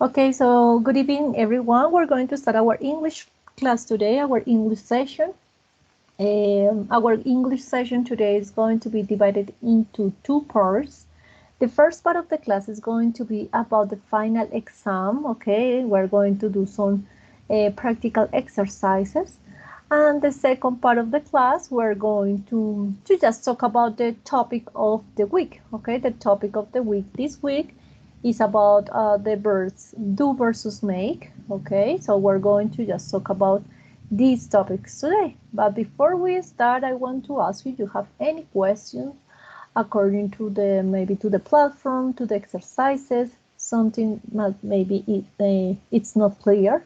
Okay, so good evening, everyone. We're going to start our English class today, our English session. Our English session today is going to be divided into two parts. The first part of the class is going to be about the final exam, okay? We're going to do some practical exercises. And the second part of the class, we're going to just talk about the topic of the week, okay? The topic of the week this week is about the verbs do versus make, okay? So we're going to just talk about these topics today. But before we start, I want to ask you, do you have any questions according to the, maybe to the platform, to the exercises, something that maybe it's not clear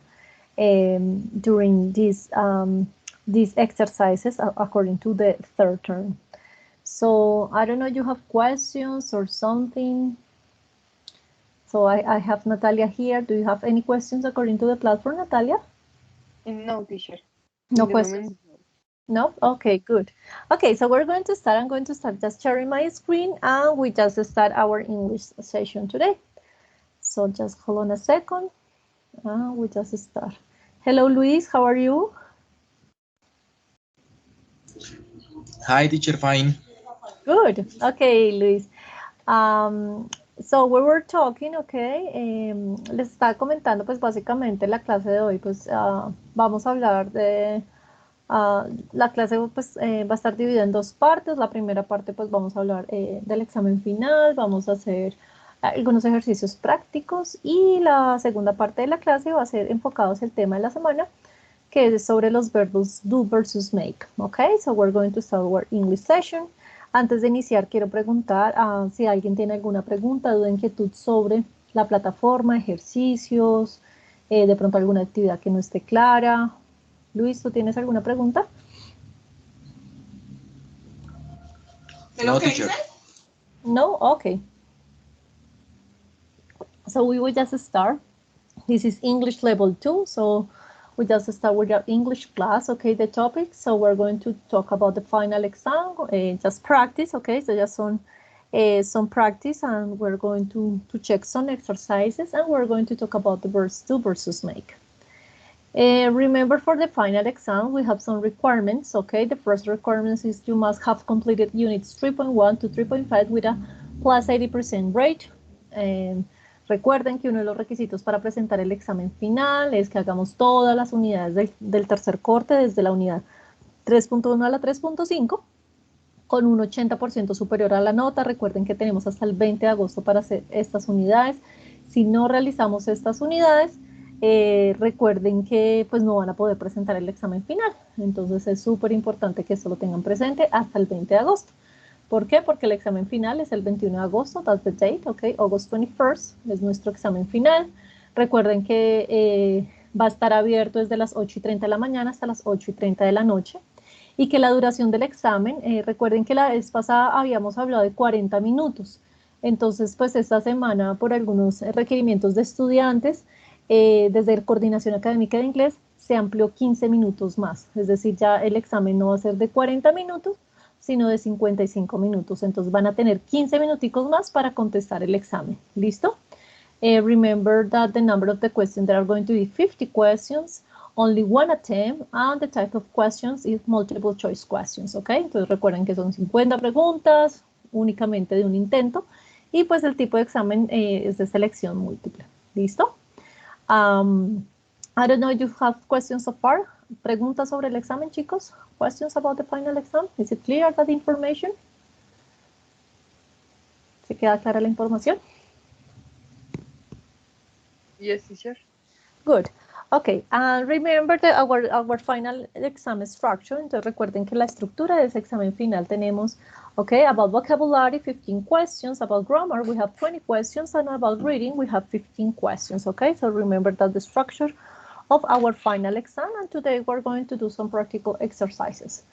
during these exercises according to the third term. So I don't know, you have questions or something? So I have Natalia here. Do you have any questions according to the platform, Natalia? No, teacher. No questions? No? Okay, good. Okay, so we're going to start. I'm going to start just sharing my screen and we just start our English session today. So just hold on a second. We just start. Hello, Luis. How are you? Hi, teacher, fine. Good. Okay, Luis. So we were talking, okay, les estaba comentando pues básicamente la clase de hoy, pues vamos a hablar de, la clase pues va a estar dividida en dos partes. La primera parte pues vamos a hablar del examen final, vamos a hacer algunos ejercicios prácticos y la segunda parte de la clase va a ser enfocado hacia el tema de la semana, que es sobre los verbos do versus make, okay? So we're going to start our English session. Antes de iniciar, quiero preguntar si alguien tiene alguna pregunta, duda, inquietud sobre la plataforma, ejercicios, de pronto alguna actividad que no esté clara. Luis, ¿tú tienes alguna pregunta? No, teacher. No? Okay. So we will just start. This is English level 2, so we just start with our English class, okay, the topic. So we're going to talk about the final exam, just practice, okay, so just some practice, and we're going to check some exercises, and we're going to talk about the verbs do versus make. Remember, for the final exam, we have some requirements, okay? The first requirement is you must have completed units 3.1 to 3.5 with a plus 80% rate. Recuerden que uno de los requisitos para presentar el examen final es que hagamos todas las unidades del tercer corte, desde la unidad 3.1 a la 3.5, con un 80% superior a la nota. Recuerden que tenemos hasta el 20 de agosto para hacer estas unidades. Si no realizamos estas unidades, recuerden que pues no van a poder presentar el examen final. Entonces es súper importante que esto lo tengan presente hasta el 20 de agosto. ¿Por qué? Porque el examen final es el 21 de agosto, that's the date, okay, August 21st es nuestro examen final. Recuerden que va a estar abierto desde las 8:30 de la mañana hasta las 8:30 de la noche. Y que la duración del examen, recuerden que la vez pasada habíamos hablado de 40 minutos. Entonces, pues esta semana, por algunos requerimientos de estudiantes, desde Coordinación Académica de Inglés, se amplió 15 minutos más. Es decir, ya el examen no va a ser de 40 minutos, sino de 55 minutos. Entonces van a tener 15 minuticos más para contestar el examen. ¿Listo? Remember that the number of the questions, there are going to be 50 questions, only one attempt, and the type of questions is multiple choice questions, ¿ok? Entonces recuerden que son 50 preguntas, únicamente de un intento, y pues el tipo de examen es de selección múltiple. ¿Listo? I don't know if you have questions so far. ¿Preguntas sobre el examen, chicos? Questions about the final exam? Is it clear, that information? ¿Se queda clara la información? Yes, teacher. Good. Okay, and remember that our final exam structure. Entonces recuerden que la estructura de ese examen final tenemos, okay, about vocabulary, 15 questions, about grammar, we have 20 questions, and about reading, we have 15 questions, okay? So remember that the structure of our final exam, and today we're going to do some practical exercises.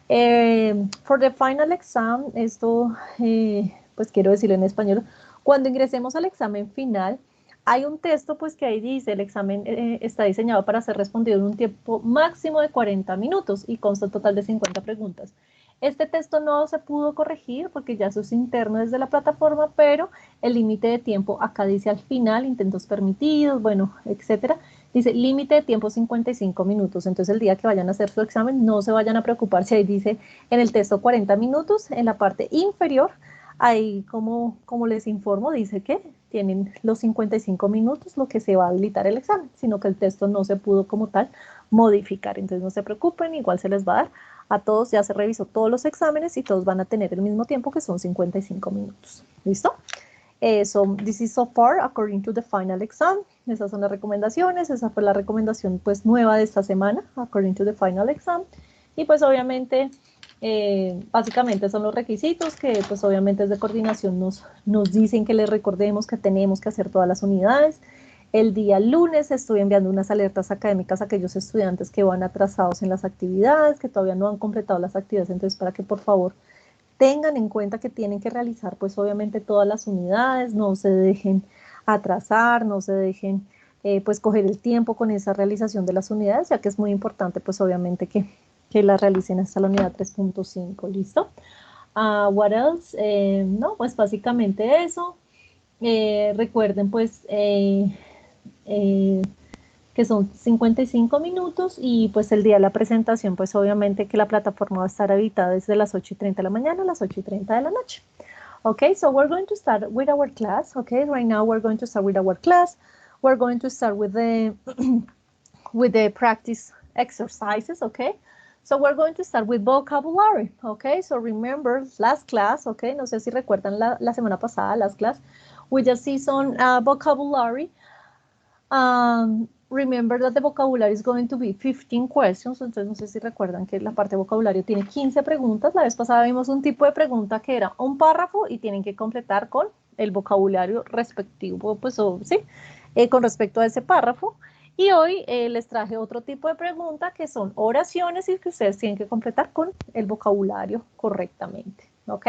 For the final exam, esto, pues quiero decirlo en español, cuando ingresemos al examen final, hay un texto pues que ahí dice, el examen está diseñado para ser respondido en un tiempo máximo de 40 minutos y consta un total de 50 preguntas. Este texto no se pudo corregir porque ya eso es interno desde la plataforma, pero el límite de tiempo acá dice al final, intentos permitidos, bueno, etcétera. Dice límite de tiempo 55 minutos. Entonces el día que vayan a hacer su examen no se vayan a preocupar si ahí dice en el texto 40 minutos, en la parte inferior, ahí como les informo, dice que tienen los 55 minutos lo que se va a habilitar el examen, sino que el texto no se pudo como tal modificar. Entonces no se preocupen, igual se les va a dar. A todos ya se revisó todos los exámenes y todos van a tener el mismo tiempo que son 55 minutos. ¿Listo? So this is so far according to the final exam. Esas son las recomendaciones. Esa fue la recomendación pues nueva de esta semana, according to the final exam. Y pues obviamente, básicamente son los requisitos que pues obviamente desde coordinación nos dicen que les recordemos que tenemos que hacer todas las unidades. El día lunes estoy enviando unas alertas académicas a aquellos estudiantes que van atrasados en las actividades, que todavía no han completado las actividades, entonces para que por favor tengan en cuenta que tienen que realizar pues obviamente todas las unidades, no se dejen atrasar, no se dejen pues coger el tiempo con esa realización de las unidades, ya que es muy importante pues obviamente que la realicen hasta la unidad 3.5, ¿listo? What else? No, pues básicamente eso. Recuerden pues que son 55 minutos y pues el día de la presentación, pues obviamente que la plataforma va a estar habilitada desde las 8:30 de la mañana a las 8:30 de la noche. Okay, so we're going to start with our class. Okay, right now we're going to start with our class. We're going to start with the with the practice exercises. Okay, so we're going to start with vocabulary. Okay, so remember last class. Okay, no sé si recuerdan la semana pasada last class. We just see some vocabulary. Remember that the vocabulary is going to be 15 questions. Entonces, no sé si recuerdan que la parte de vocabulario tiene 15 preguntas. La vez pasada vimos un tipo de pregunta que era un párrafo y tienen que completar con el vocabulario respectivo, pues, sí, con respecto a ese párrafo. Y hoy les traje otro tipo de pregunta que son oraciones y que ustedes tienen que completar con el vocabulario correctamente. ¿Ok?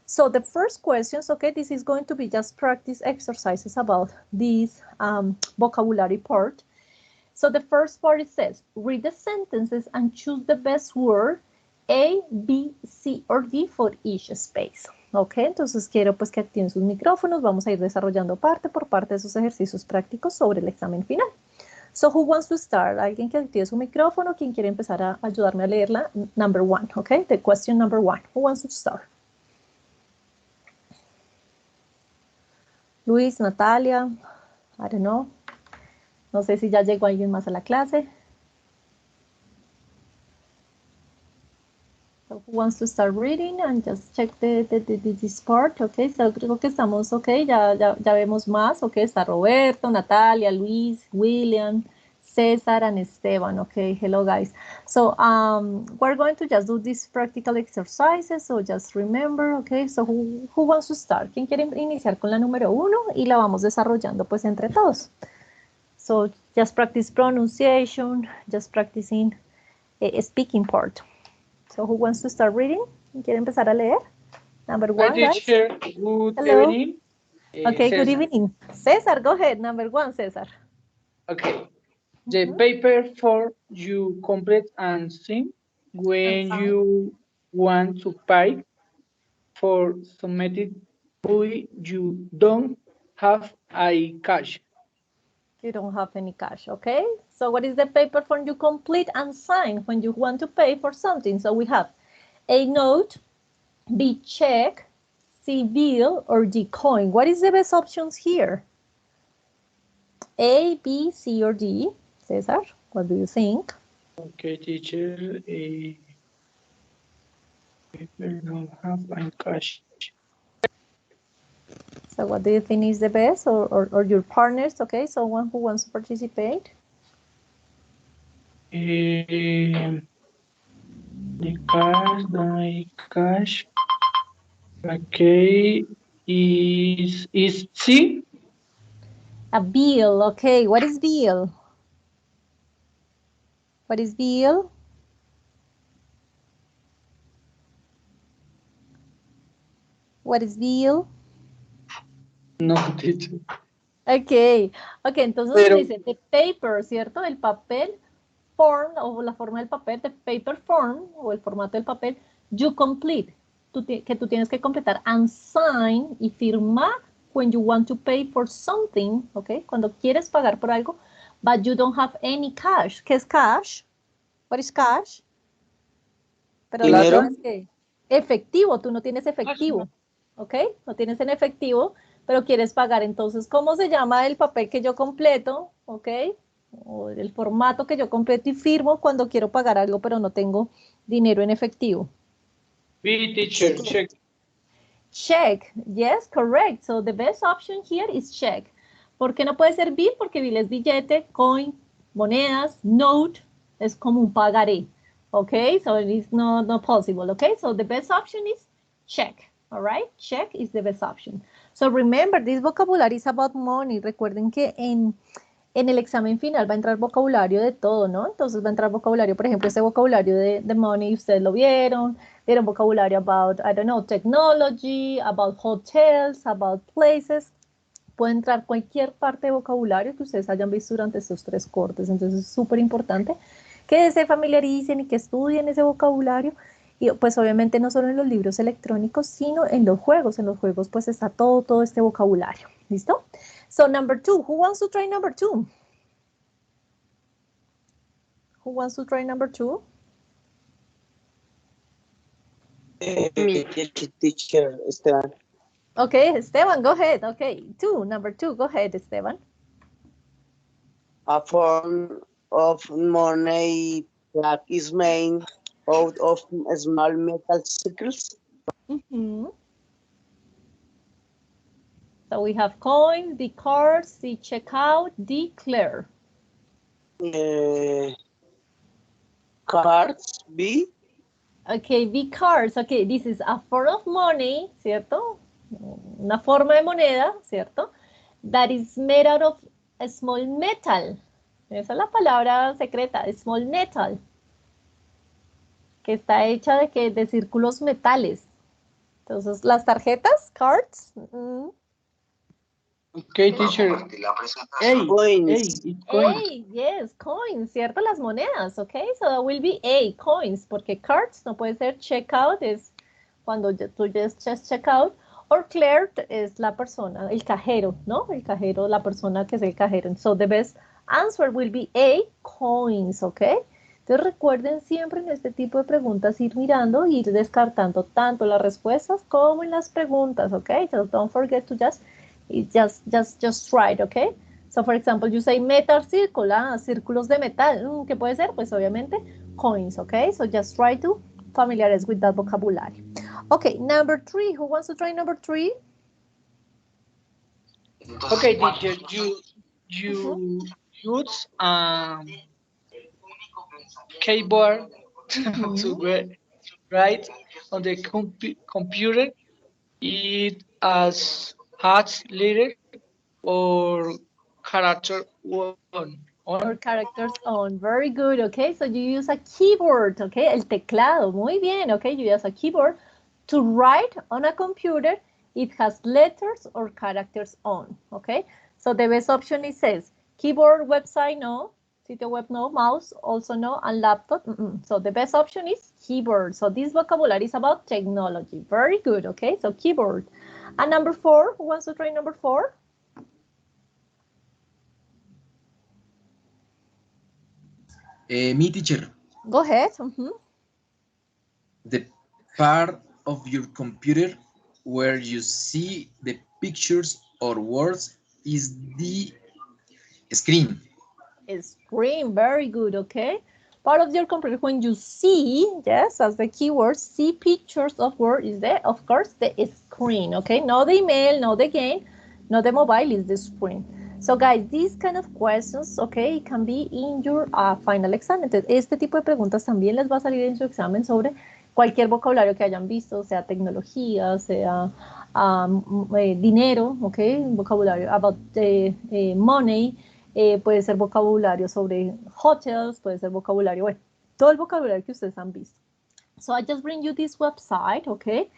So the first questions, okay, this is going to be just practice exercises about this vocabulary part. So the first part, it says, read the sentences and choose the best word A, B, C, or D for each space. Ok, entonces quiero pues que activen sus micrófonos. Vamos a ir desarrollando parte por parte de sus ejercicios prácticos sobre el examen final. So who wants to start? ¿Alguien que active su micrófono? ¿Quién quiere empezar a ayudarme a leerla? Number one, ok, the question number one. Who wants to start? Luis, Natalia, I don't know. No sé si ya llegó alguien más a la clase. So who wants to start reading and just check this part, okay? So creo que estamos, okay, ya vemos más, okay? Está Roberto, Natalia, Luis, William, César, and Esteban, okay? Hello, guys. So we're going to just do these practical exercises, so just remember, okay? So who wants to start? ¿Quién quiere iniciar con la número 1? Y la vamos desarrollando pues entre todos. So just practice pronunciation, just practicing speaking part. So who wants to start reading? ¿Quiere empezar a leer? Number one, Hi, guys. teacher. Good Hello. evening. Okay, good Cesar. evening. César, go ahead. Number one, César. Okay. The paper for you complete and sign when sign. you want to pay for submitted but you don't have a cash. You don't have any cash, okay? So what is the paper form you complete and sign when you want to pay for something? So we have A note, B check, C bill, or D coin. What is the best options here? A, B, C, or D? Cesar, what do you think? Okay, teacher. Paper don't have a cash. So what do you think is the best, or your partners, okay? Someone who wants to participate? The cash. Okay, is C? A bill, okay. What is bill? What is bill? What is bill? No, teacher. Ok, entonces Pero, dice the paper, ¿cierto? El papel form o la forma del papel, the paper form o el formato del papel You complete, que tú tienes que completar, and sign y firmar when you want to pay for something, ¿ok? Cuando quieres pagar por algo, but you don't have any cash. ¿Qué es cash? What is cash? Pero la Dinero. verdad es que efectivo, tú no tienes efectivo, ¿ok? No tienes en efectivo, pero quieres pagar. Entonces, ¿cómo se llama el papel que yo completo, ¿ok? O el formato que yo completo y firmo cuando quiero pagar algo, pero no tengo dinero en efectivo? B, teacher, check. Check, yes, correct. So the best option here is check. ¿Por qué no puede ser bill? Porque bill es billete, coin, monedas, note, es como un pagaré. Okay, so it is not possible. Okay, so the best option is check. All right, check is the best option. So remember, this vocabulary is about money. Recuerden que en el examen final va a entrar vocabulario de todo, ¿no? Entonces va a entrar vocabulario, por ejemplo, este vocabulario de money, ustedes lo vieron vocabulario about, I don't know, technology, about hotels, about places. Puede entrar cualquier parte de vocabulario que ustedes hayan visto durante estos 3 cortes. Entonces es súper importante que se familiaricen y que estudien ese vocabulario. Y pues obviamente no solo en los libros electrónicos, sino en los juegos. En los juegos pues está todo este vocabulario. ¿Listo? So number 2, who wants to try number 2? Who wants to try number 2? Teacher, Esteban. Okay, Esteban, go ahead. Okay, number 2, go ahead, Esteban. A form of money that is made out of small metal circles. Mm-hmm. So we have coins, the cards, the checkout, declare. Cards, B. Okay, the cards. Okay, this is a form of money, ¿cierto? Una forma de moneda, ¿cierto? That is made out of a small metal. Esa es la palabra secreta, small metal. Que está hecha de círculos metales. Entonces, las tarjetas, cards. Okay, teacher. A, Coins. A, yes, coins, ¿cierto? Las monedas, ¿ok? So that will be A, coins, porque cards no puede ser checkout, es cuando tú just check out, or clerk es la persona, el cajero, ¿no? El cajero, la persona que es el cajero. So the best answer will be A, coins, ¿ok? Entonces recuerden siempre en este tipo de preguntas ir mirando, ir descartando tanto las respuestas como en las preguntas, ¿ok? So don't forget to just write, ¿ok? So for example, you say metal circle, círculos de metal. ¿Qué puede ser? Pues obviamente coins, ¿ok? So just try to familiarize with that vocabulary. Okay, number 3. Who wants to try number 3? Okay, teacher, you use keyboard to write on the computer. It as has letter or character on. Or characters on. Very good, okay? So you use a keyboard, okay? El teclado, muy bien, okay? You use a keyboard to write on a computer. It has letters or characters on, okay? So the best option it says keyboard, website, no. Sitio web, no. Mouse, also no. And laptop, So the best option is keyboard. So this vocabulary is about technology. Very good, okay? So keyboard. And number 4, who wants to try number 4? Me, teacher. Go ahead. The part of your computer where you see the pictures or words is the screen. Screen, very good, okay? Part of your computer when you see, yes, as the keyword, see pictures of word is the, of course, the screen, okay? No the email, no the game, no the mobile, is the screen. So guys, these kind of questions, okay, can be in your final exam. Entonces, este tipo de preguntas también les va a salir en su examen sobre cualquier vocabulario que hayan visto, sea tecnología, sea dinero, okay, vocabulario about money, puede ser vocabulario sobre hotels, puede ser vocabulario, bueno, todo el vocabulario que ustedes han visto. So I just bring you this website, okay,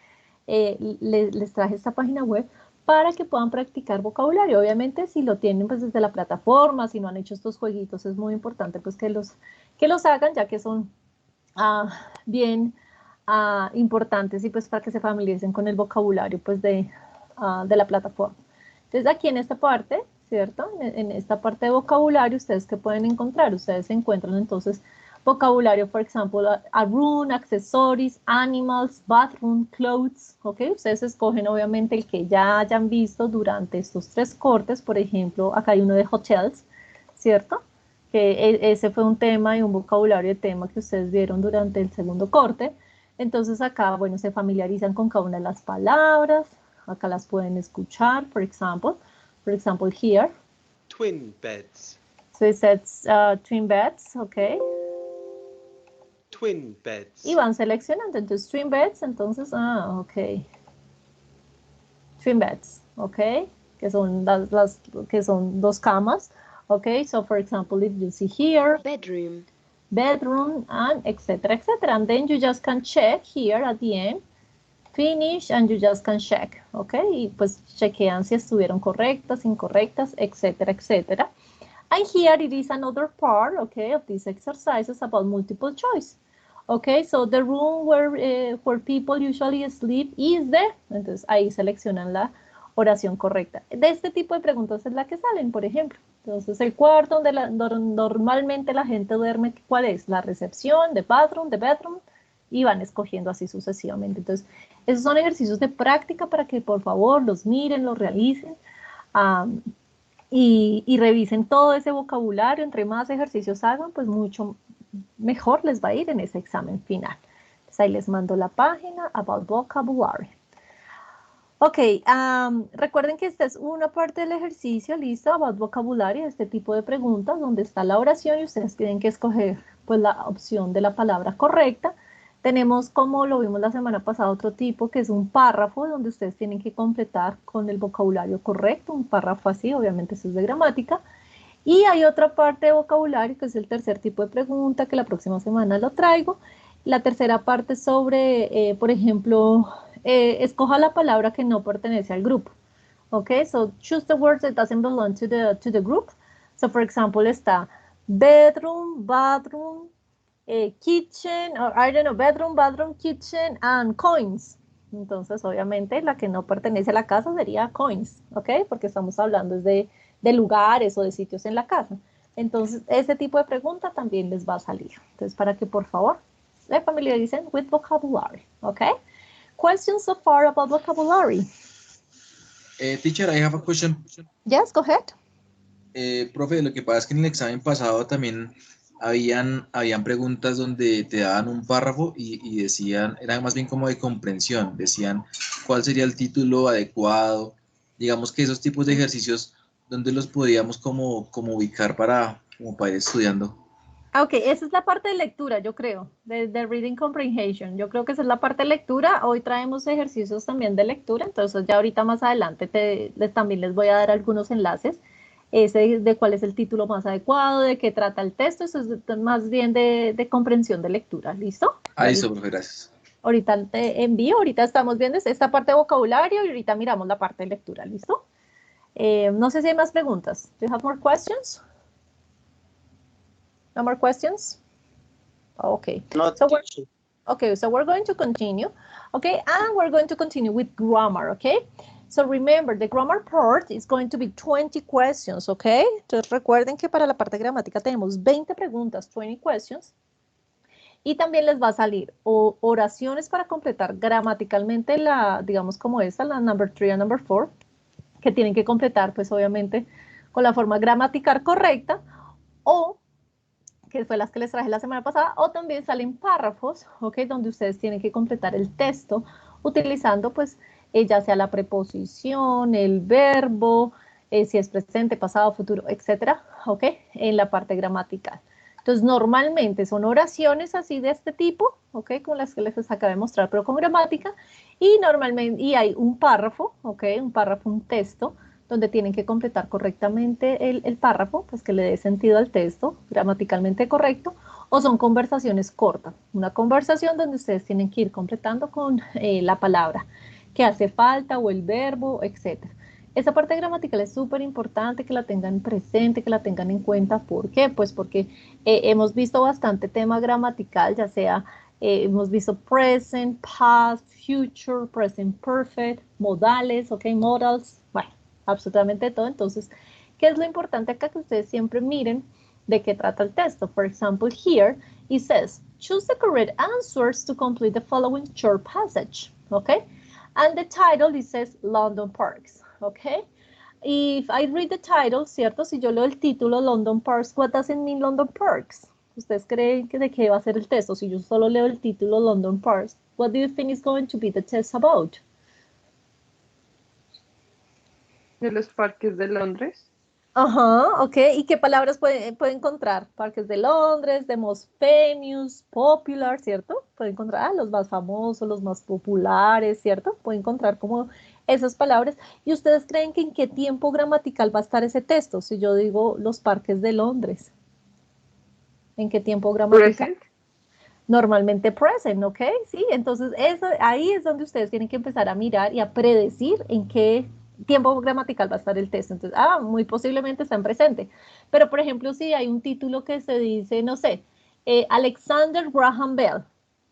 les traje esta página web para que puedan practicar vocabulario. Obviamente, si lo tienen pues desde la plataforma, si no han hecho estos jueguitos, es muy importante pues que los hagan, ya que son bien importantes y pues para que se familiaricen con el vocabulario pues de la plataforma. Entonces aquí en esta parte, ¿cierto? En esta parte de vocabulario, ¿ustedes qué pueden encontrar? Ustedes encuentran entonces vocabulario, por ejemplo, a room, accessories, animals, bathroom, clothes, ¿ok? Ustedes escogen obviamente el que ya hayan visto durante estos 3 cortes. Por ejemplo, acá hay uno de hotels, ¿cierto? Que ese fue un tema y un vocabulario de tema que ustedes vieron durante el segundo corte. Entonces acá, bueno, se familiarizan con cada una de las palabras, acá las pueden escuchar, for example, here. Twin beds. So it says twin beds, okay. Twin beds. Y van seleccionando, entonces twin beds, entonces, ok. Twin beds, ok, que son que son 2 camas, ok. So for example, if you see here, bedroom, and etc. And then you just can check here at the end, finish, and you just can check, ok. Y pues chequean si estuvieron correctas, incorrectas, etc. And here it is another part, okay, of these exercises about multiple choice. Okay, so the room where people usually sleep is the, entonces ahí seleccionan la oración correcta. De este tipo de preguntas es la que salen, por ejemplo. Entonces el cuarto donde normalmente la gente duerme, ¿cuál es? La recepción, the bedroom, y van escogiendo así sucesivamente. Entonces, esos son ejercicios de práctica para que por favor los miren, los realicen. Y revisen todo ese vocabulario. Entre más ejercicios hagan, pues mucho mejor les va a ir en ese examen final. Entonces ahí les mando la página About Vocabulary. Ok, recuerden que esta es una parte del ejercicio, listo, About Vocabulary, este tipo de preguntas donde está la oración y ustedes tienen que escoger pues la opción de la palabra correcta. Tenemos, como lo vimos la semana pasada, otro tipo que es un párrafo donde ustedes tienen que completar con el vocabulario correcto, un párrafo así, obviamente eso es de gramática. Y hay otra parte de vocabulario que es el tercer tipo de pregunta que la próxima semana lo traigo. La tercera parte sobre, por ejemplo, escoja la palabra que no pertenece al grupo. Ok, so choose the words that doesn't belong to the group. So for example está bedroom, bathroom, kitchen, or I don't know, bedroom, kitchen, and coins. Entonces, obviamente, la que no pertenece a la casa sería coins, ¿ok? Porque estamos hablando de lugares o de sitios en la casa. Entonces, ese tipo de pregunta también les va a salir. Entonces, para que, por favor, se familiaricen with vocabulary, ¿ok? Questions so far about vocabulary? Teacher, I have a question. Yes, go ahead. Profe, lo que pasa es que en el examen pasado también habían preguntas donde te daban un párrafo y decían, era más bien como de comprensión, decían cuál sería el título adecuado, digamos que esos tipos de ejercicios, ¿dónde los podíamos como ubicar para ir estudiando? Ok, esa es la parte de lectura, yo creo, de Reading Comprehension. Yo creo que esa es la parte de lectura. Hoy traemos ejercicios también de lectura, entonces ya ahorita más adelante también les voy a dar algunos enlaces. Ese de cuál es el título más adecuado, de qué trata el texto, eso es más bien de comprensión de lectura, ¿listo? Listo, profe, gracias. Ahorita te envío, ahorita estamos viendo esta parte de vocabulario y ahorita miramos la parte de lectura, ¿listo? No sé si hay más preguntas. Do you have more questions? No more questions? Okay. Not So teacher. so we're going to continue, okay? And we're going to continue with grammar, okay? So remember, the grammar part is going to be 20 questions, okay? Entonces recuerden que para la parte gramática tenemos 20 preguntas, 20 questions. Y también les va a salir oraciones para completar gramaticalmente digamos como esta, la number 3 y number 4, que tienen que completar, pues obviamente, con la forma gramatical correcta, o que fue las que les traje la semana pasada, o también salen párrafos, ¿ok? Donde ustedes tienen que completar el texto utilizando, pues, ya sea la preposición, el verbo, si es presente, pasado, futuro, etcétera, ¿ok? En la parte gramatical. Entonces, normalmente son oraciones así de este tipo, ¿ok? Como las que les acabo de mostrar, pero con gramática, y normalmente, hay un párrafo, ¿ok? Un párrafo, un texto, donde tienen que completar correctamente el párrafo, pues que le dé sentido al texto, gramaticalmente correcto, o son conversaciones cortas. Una conversación donde ustedes tienen que ir completando con la palabra que hace falta o el verbo, etc. Esa parte gramatical es súper importante que la tengan presente, que la tengan en cuenta. ¿Por qué? Pues porque hemos visto bastante tema gramatical, ya sea hemos visto present, past, future, present perfect, modales, ok, modals, bueno, absolutamente todo. Entonces, ¿qué es lo importante acá? Que ustedes siempre miren de qué trata el texto. For example, here it says, choose the correct answers to complete the following short passage, okay? And the title, it says London Parks, okay? If I read the title, ¿cierto? Si yo leo el título London Parks, what does it mean London Parks? ¿Ustedes creen que de qué va a ser el texto? Si yo solo leo el título London Parks, what do you think is going to be the text about? De los parques de Londres. Ajá, ok. ¿Y qué palabras puede encontrar? Parques de Londres, the most famous, popular, ¿cierto? Puede encontrar los más famosos, los más populares, ¿cierto? Puede encontrar como esas palabras. ¿Y ustedes creen que en qué tiempo gramatical va a estar ese texto? Si yo digo los parques de Londres, ¿en qué tiempo gramatical? Present. Normalmente present, ¿ok? Sí, entonces ahí es donde ustedes tienen que empezar a mirar y a predecir en qué tiempo gramatical va a estar el texto. Entonces, muy posiblemente está en presente. Pero, por ejemplo, si hay un título que se dice, no sé, Alexander Graham Bell.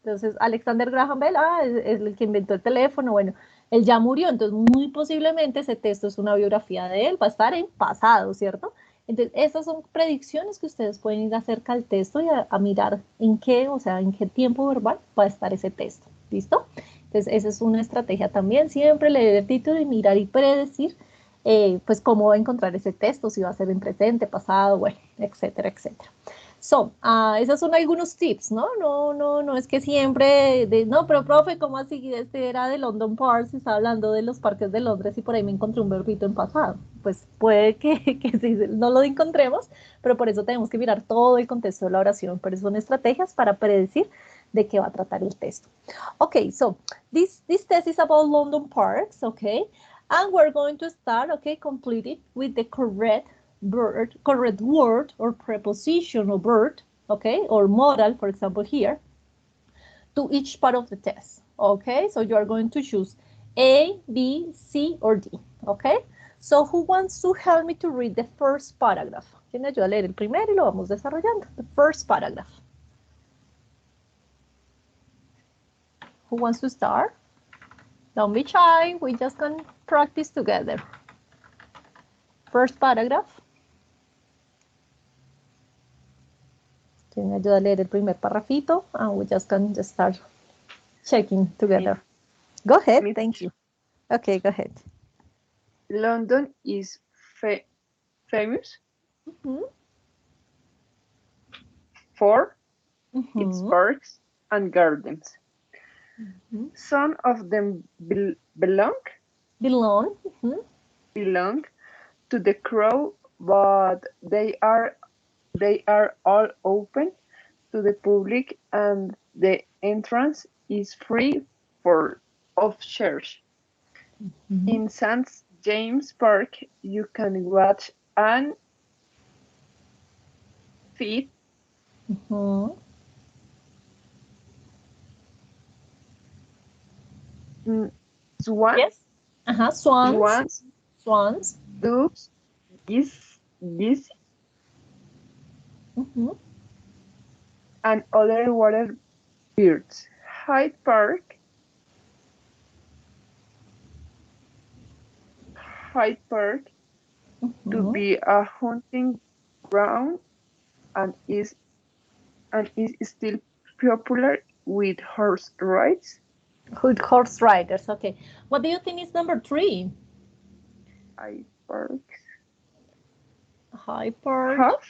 Entonces, Alexander Graham Bell, es el que inventó el teléfono, bueno, él ya murió, entonces muy posiblemente ese texto es una biografía de él, va a estar en pasado, ¿cierto? Entonces, esas son predicciones que ustedes pueden ir acerca al texto y a mirar en qué, o sea, en qué tiempo verbal va a estar ese texto. ¿Listo? Entonces, esa es una estrategia también, siempre leer el título y mirar y predecir, pues, cómo va a encontrar ese texto, si va a ser en presente, pasado, bueno, etcétera, etcétera. So, esos son algunos tips, ¿no? No es que siempre, no, pero profe, ¿cómo así? Este era de London Parks y estaba hablando de los parques de Londres y por ahí me encontré un verbito en pasado. Pues puede que sí, no lo encontremos, pero por eso tenemos que mirar todo el contexto de la oración. Pero son estrategias para predecir de qué va a tratar el texto. Okay, so this test is about London Parks, okay? And we're going to start, okay, complete it with the correct word or preposition or verb, okay, or modal, for example, here, to each part of the test, okay? So you are going to choose A, B, C, or D, okay? So who wants to help me to read the first paragraph? ¿Quién me ayuda a leer el primero y lo vamos desarrollando? The first paragraph. Who wants to start? Don't be shy, we just can practice together. First paragraph. ¿Quién me ayuda a leer el primer parrafito? And we just can just start checking together. Go ahead, thank you. Okay, go ahead. London is famous for its parks and gardens. Some of them belong to the crown, but they are all open to the public, and the entrance is free of charge. In St. James Park, you can watch and feed swans, Yes. Swans, doves, geese, and other water birds. Hyde Park to be a hunting ground and is still popular with horse rides. Good horse riders, okay. What do you think is number 3? Hyde Park. Hyde Park.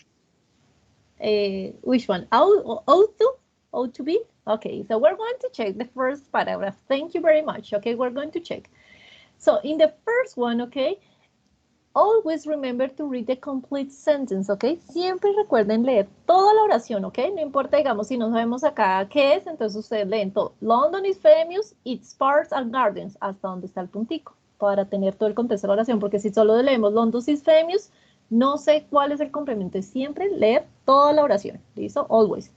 Which one? O to B? Okay, so we're going to check the first paragraph. Thank you very much. Okay, we're going to check. So in the first one, okay, always remember to read the complete sentence, okay? Siempre recuerden leer toda la oración, okay? No importa, digamos, si no sabemos acá qué es, entonces ustedes leen todo. London is famous, its parks and gardens, hasta donde está el puntico, para tener todo el contexto de la oración, porque si solo leemos London is famous, no sé cuál es el complemento, es siempre leer toda la oración, ¿listo? Always.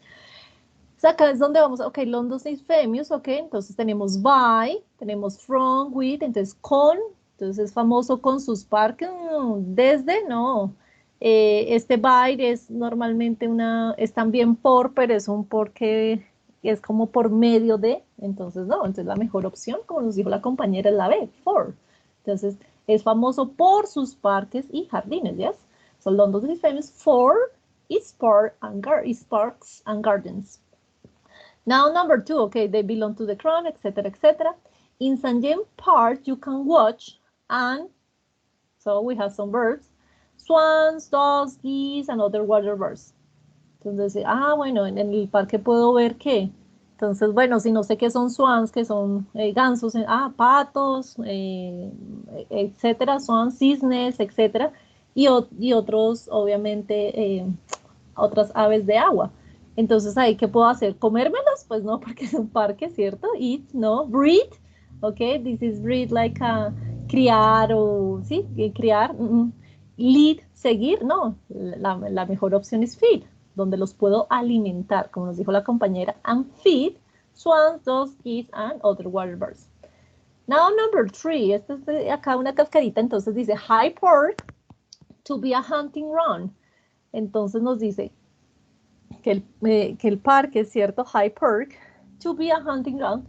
Entonces acá es donde vamos, ok, London is famous, ok, entonces tenemos by, tenemos from, with, entonces con, entonces es famoso con sus parques, desde, no. Este by es normalmente es también por, pero es un por que que es como por medio de, entonces no, entonces la mejor opción, como nos dijo la compañera, es la B, for. Entonces, es famoso por sus parques y jardines, yes? So London is famous for its parks and gardens. Now, number 2, okay, they belong to the crown, etc., etc. In St. James Park, you can watch, and so we have some birds, swans, doves, geese, and other water birds. Entonces, bueno, en el parque puedo ver qué. Entonces, bueno, si no sé qué son swans, que son gansos, patos, etcétera, swans, cisnes, etcétera, y otros, obviamente, otras aves de agua. Entonces, ahí, ¿qué puedo hacer? ¿Comérmelas? Pues no, porque es un parque, ¿cierto? Eat, no, breed, ok, this is breed like criar o, sí, criar, lead, seguir, no, la mejor opción es feed, donde los puedo alimentar, como nos dijo la compañera, and feed swans, doves, geese, and other water birds. Now, number 3, esta es de acá una cascarita, entonces dice, High Park to be a hunting ground. Entonces nos dice que el parque, ¿cierto? High Park, to be a hunting ground,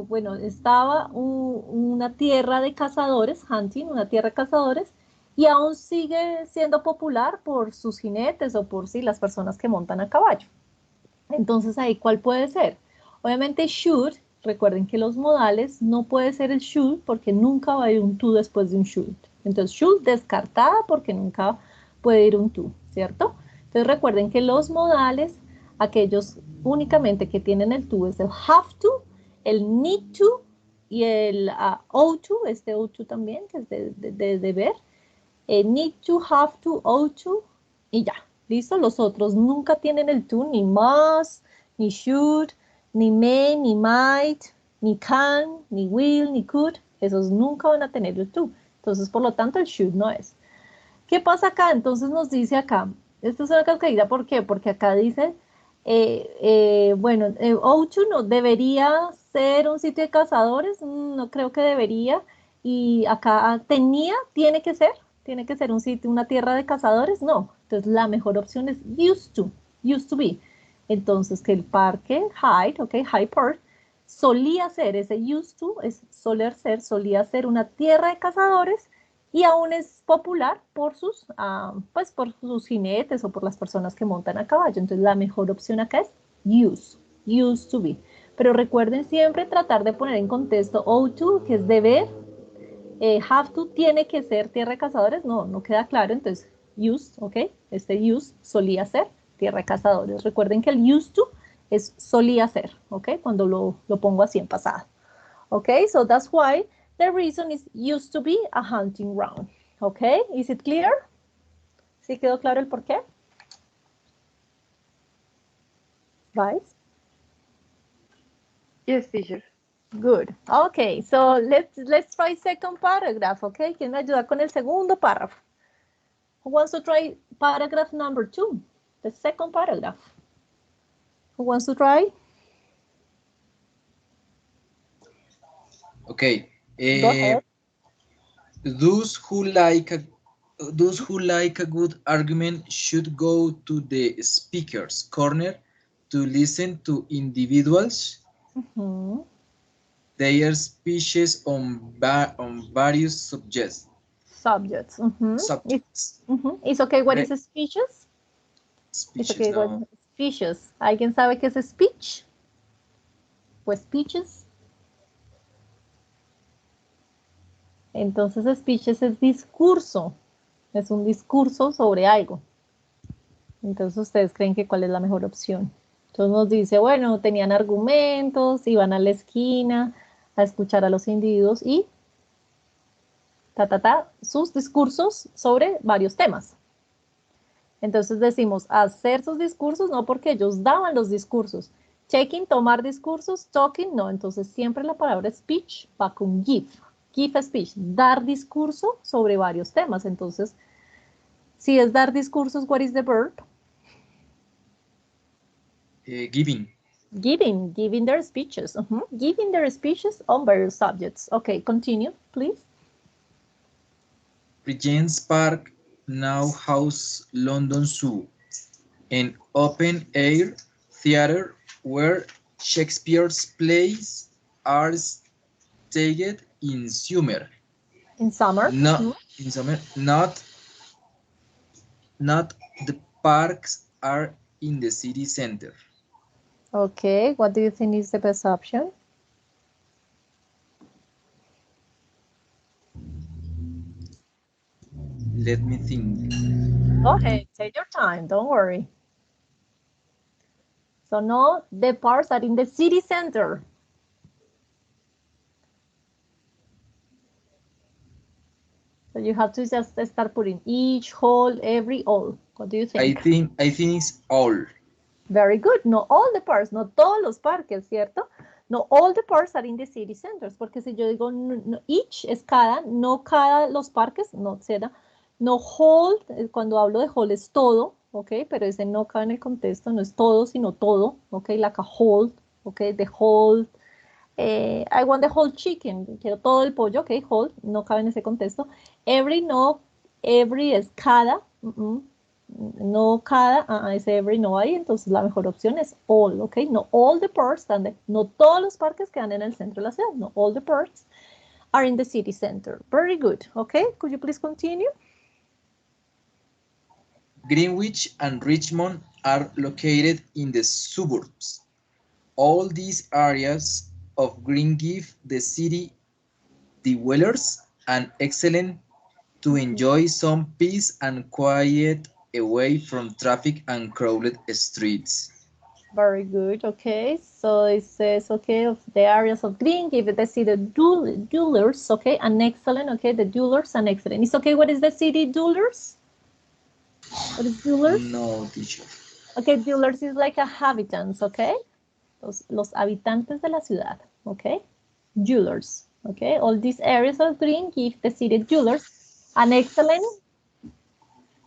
bueno, estaba una tierra de cazadores, hunting, una tierra de cazadores, y aún sigue siendo popular por sus jinetes o por sí, las personas que montan a caballo. Entonces ahí, ¿cuál puede ser? Obviamente should, recuerden que los modales no puede ser el should porque nunca va a ir un to después de un should. Entonces should descartada porque nunca puede ir un to, ¿cierto? Entonces recuerden que los modales, aquellos únicamente que tienen el to es el have to, el need to y el ought to, este ought to también, que es de deber. Need to, have to, ought to, y ya, ¿listo? Los otros nunca tienen el to, ni must, ni should, ni may, ni might, ni can, ni will, ni could. Esos nunca van a tener el to. Entonces, por lo tanto, el should no es. ¿Qué pasa acá? Entonces nos dice acá, esto es una cascadita, ¿por qué? Porque acá dice, bueno, ought to no, debería ser un sitio de cazadores, no creo que debería, y acá tiene que ser un sitio, una tierra de cazadores, no. Entonces la mejor opción es used to be. Entonces que el parque Hyde, ok, Hyde Park, solía ser, ese used to, es soler ser, solía ser una tierra de cazadores y aún es popular por sus, pues por sus jinetes o por las personas que montan a caballo. Entonces la mejor opción acá es used to be. Pero recuerden siempre tratar de poner en contexto ought to, que es deber, have to tiene que ser tierra de cazadores, no queda claro, entonces used, ok, este used solía ser tierra de cazadores. Recuerden que el used to es solía ser, ok, cuando lo pongo así en pasado. Ok, so that's why the reason is used to be a hunting ground. Ok, is it clear? ¿Sí quedó claro el por qué? Right? Yes, teacher. Good. Okay, so let's try second paragraph, okay? ¿Quién me ayuda con el segundo párrafo? Who wants to try paragraph number 2? The second paragraph. Who wants to try? Okay. Go ahead. Those who like a good argument should go to the speaker's corner to listen to individuals, their speeches on various subjects. Subjects. Subjects. It's okay, what is speeches? Speeches, It's okay, no. what speeches. ¿Alguien sabe qué es speech? Pues speeches. Entonces speeches es discurso. Es un discurso sobre algo. Entonces ustedes creen que cuál es la mejor opción. Entonces nos dice, bueno, tenían argumentos, iban a la esquina a escuchar a los individuos y sus discursos sobre varios temas. Entonces decimos hacer sus discursos, no porque ellos daban los discursos. Taking, tomar discursos, talking, no. Entonces siempre la palabra speech va con give. Give a speech, dar discurso sobre varios temas. Entonces, si es dar discursos, what is the verb? Giving. Giving their speeches. Giving their speeches on various subjects. Okay, continue, please. Regent's Park now house London Zoo, an open-air theater where Shakespeare's plays are staged in summer. In summer? No, in summer, not the parks are in the city center. Okay, what do you think is the best option? Let me think. Go ahead, take your time, don't worry. So no, the parks are in the city center. So you have to just start putting each, whole, every, all. What do you think? I think it's all. Very good. No all the parks, no todos los parques, ¿cierto? No all the parks are in the city centers, porque si yo digo each es cada, no cada los parques, no será. No whole, cuando hablo de whole es todo, ¿ok? Pero ese no cabe en el contexto, no es todo, sino todo, ¿ok? Like a whole, ¿ok? The whole, I want the whole chicken, quiero todo el pollo, ¿ok? Whole, no cabe en ese contexto. Every, no, every es cada, no cada, es every, no hay, entonces la mejor opción es all, ¿ok? No all the parks, no todos los parques quedan en el centro de la ciudad, no all the parks are in the city center. Very good, okay? Could you please continue? Greenwich and Richmond are located in the suburbs. All these areas of green give the city dwellers an excellent to enjoy some peace and quiet away from traffic and crowded streets. Very good, okay. So it says, okay, of the areas of green give the city dwellers, okay, an excellent, okay, the dwellers an excellent. It's okay, what is the city dwellers? What is dwellers? No, teacher. Okay, dwellers is like a habitants, okay? Los habitantes de la ciudad, okay? Dwellers, okay? All these areas of green give the city dwellers an excellent,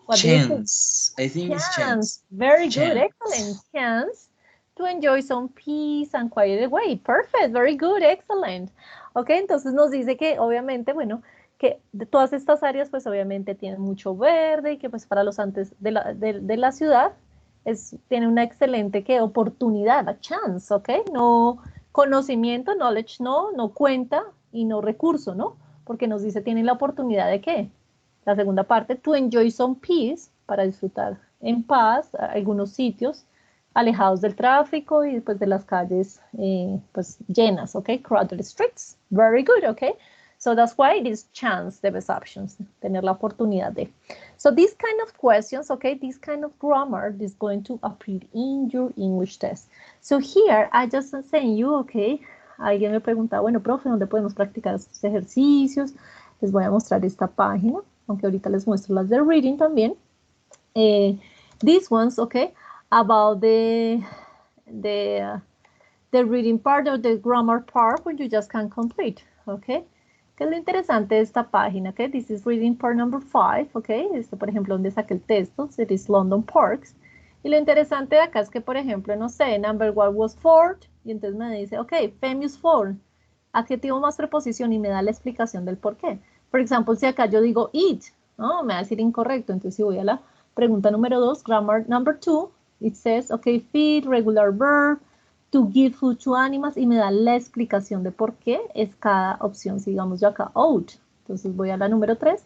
what chance. I think it's chance. Very chance. Good, excellent chance to enjoy some peace and quiet away. Perfect, very good, excellent. Ok, entonces nos dice que obviamente, bueno, que de todas estas áreas pues obviamente tienen mucho verde y que pues para los antes de la ciudad tiene una excelente ¿qué? Oportunidad, a chance, ok, no conocimiento, knowledge no cuenta y no recurso, ¿no? Porque nos dice tienen la oportunidad de ¿qué? La segunda parte, to enjoy some peace, para disfrutar en paz algunos sitios alejados del tráfico y pues de las calles pues llenas, okay? Crowded streets. Very good, okay? So that's why it is chance, the best options, tener la oportunidad de. So these kind of questions, okay, this kind of grammar is going to appear in your English test. So here, I just send you, okay, alguien me pregunta, bueno, profe, ¿dónde podemos practicar estos ejercicios? Les voy a mostrar esta página, aunque ahorita les muestro las de reading también. These ones, okay, about the reading part or the grammar part, when you just can complete, okay. ¿Qué es lo interesante de esta página? Okay, this is reading part number 5, okay. Por ejemplo, donde saqué el texto, it is London Parks. Y lo interesante de acá es que, por ejemplo, no sé, number 1 was Ford, y entonces me dice, ok, famous for, adjetivo más preposición, y me da la explicación del por qué. Por ejemplo, si acá yo digo eat, ¿no? Me va a decir incorrecto, entonces si voy a la pregunta número 2, grammar number 2, it says, ok, feed, regular verb, to give food to animals, y me da la explicación de por qué es cada opción. Si digamos yo acá, out, entonces voy a la número 3,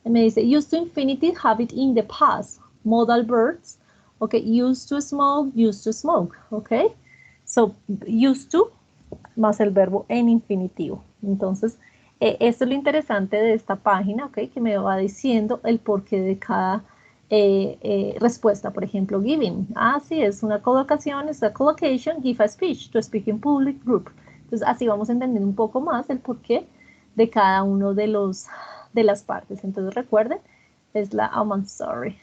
y me dice, used to infinitive, have it in the past, modal verbs, ok, used to smoke, ok, so used to, más el verbo en infinitivo. Entonces, esto es lo interesante de esta página, ok, que me va diciendo el porqué de cada respuesta. Por ejemplo, giving. Sí, es una colocación, es a collocation, give a speech, to speak in public group. Entonces, así vamos a entender un poco más el porqué de cada uno de las partes. Entonces, recuerden, es la, I'm sorry.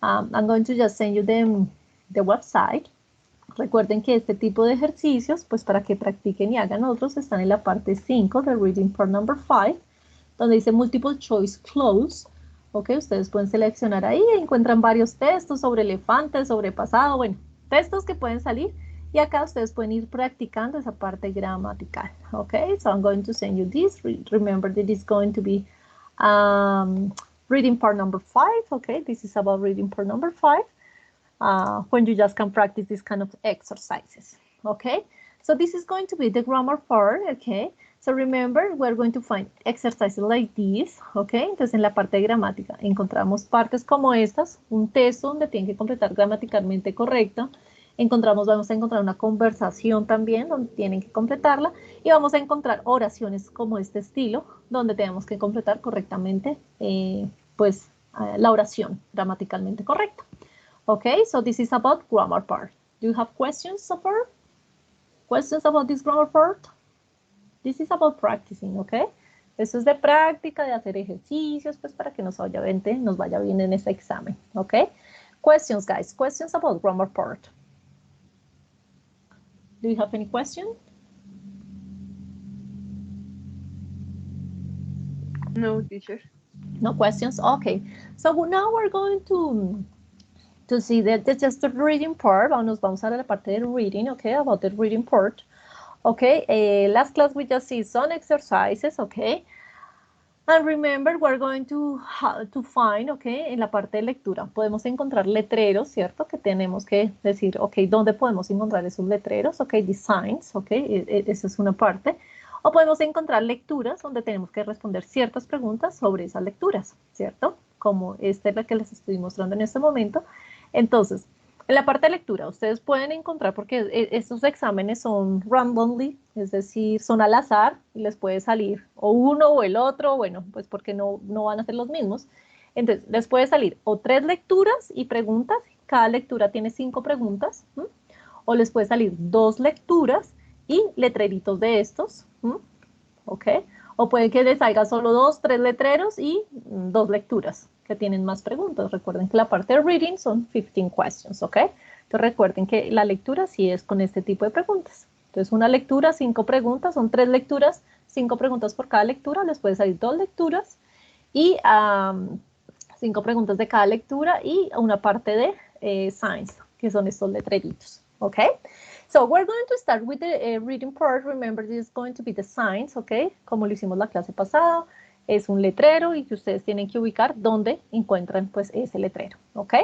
I'm going to just send you the website. Recuerden que este tipo de ejercicios, pues para que practiquen y hagan otros, están en la parte 5 de Reading Part Number 5, donde dice Multiple Choice Clause. Ok, ustedes pueden seleccionar ahí, encuentran varios textos sobre elefantes, sobre pasado, bueno, textos que pueden salir. Y acá ustedes pueden ir practicando esa parte gramatical. Ok, so I'm going to send you this. Remember that it's going to be Reading Part Number 5. Ok, this is about Reading Part Number 5. when you just can practice this kind of exercises, okay? So this is going to be the grammar part, okay? So remember, we're going to find exercises like this, okay? Entonces en la parte de gramática encontramos partes como estas, un texto donde tienen que completar gramaticalmente correcto. Vamos a encontrar una conversación también donde tienen que completarla y vamos a encontrar oraciones como este estilo donde tenemos que completar correctamente la oración gramaticalmente correcta. Okay, so this is about grammar part. Do you have questions so far? Questions about this grammar part? This is about practicing, okay? Eso es de práctica, de hacer ejercicios, pues para que nos vaya bien en este examen, okay? Questions, guys. Questions about grammar part. Do you have any question? No, teacher. No questions? Okay. So now we're going to see just the reading part. Nos vamos a la parte del reading, okay? About the reading part. Okay. Last class we just see some exercises, okay? And remember, we're going to find, okay, en la parte de lectura, podemos encontrar letreros, ¿cierto? Que tenemos que decir, okay, ¿dónde podemos encontrar esos letreros? Okay, designs, okay, esa es una parte. O podemos encontrar lecturas donde tenemos que responder ciertas preguntas sobre esas lecturas, ¿cierto? Como esta es la que les estoy mostrando en este momento. Entonces, en la parte de lectura, ustedes pueden encontrar, porque estos exámenes son randomly, es decir, son al azar, y les puede salir o uno o el otro, bueno, pues porque no van a ser los mismos. Entonces, les puede salir o 3 lecturas y preguntas, cada lectura tiene 5 preguntas, ¿m? O les puede salir 2 lecturas y letreritos de estos, ¿m? ¿Ok? O puede que les salga solo 2, 3 letreros y 2 lecturas que tienen más preguntas. Recuerden que la parte de reading son 15 questions, ¿ok? Entonces recuerden que la lectura sí es con este tipo de preguntas. Entonces una lectura, 5 preguntas, son 3 lecturas, 5 preguntas por cada lectura, les puede salir 2 lecturas y 5 preguntas de cada lectura y una parte de science, que son estos letreritos, ¿ok? So we're going to start with the reading part. Remember, this is going to be the signs, ¿ok? Como lo hicimos la clase pasada, es un letrero y que ustedes tienen que ubicar dónde encuentran pues ese letrero, ¿ok?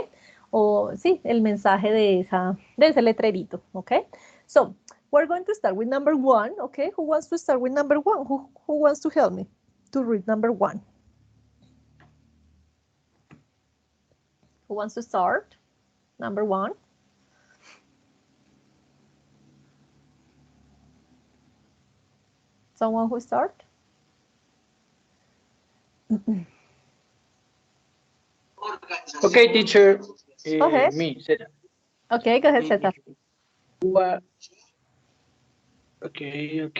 O sí, el mensaje de ese letrerito, ¿ok? So we're going to start with number 1, ¿ok? Who wants to start with number 1? Who wants to help me to read number 1? Who wants to start? Number 1. Someone who start? Okay, teacher. Go ahead. Me, Cesar. Okay, go ahead, Cesar. What? Okay.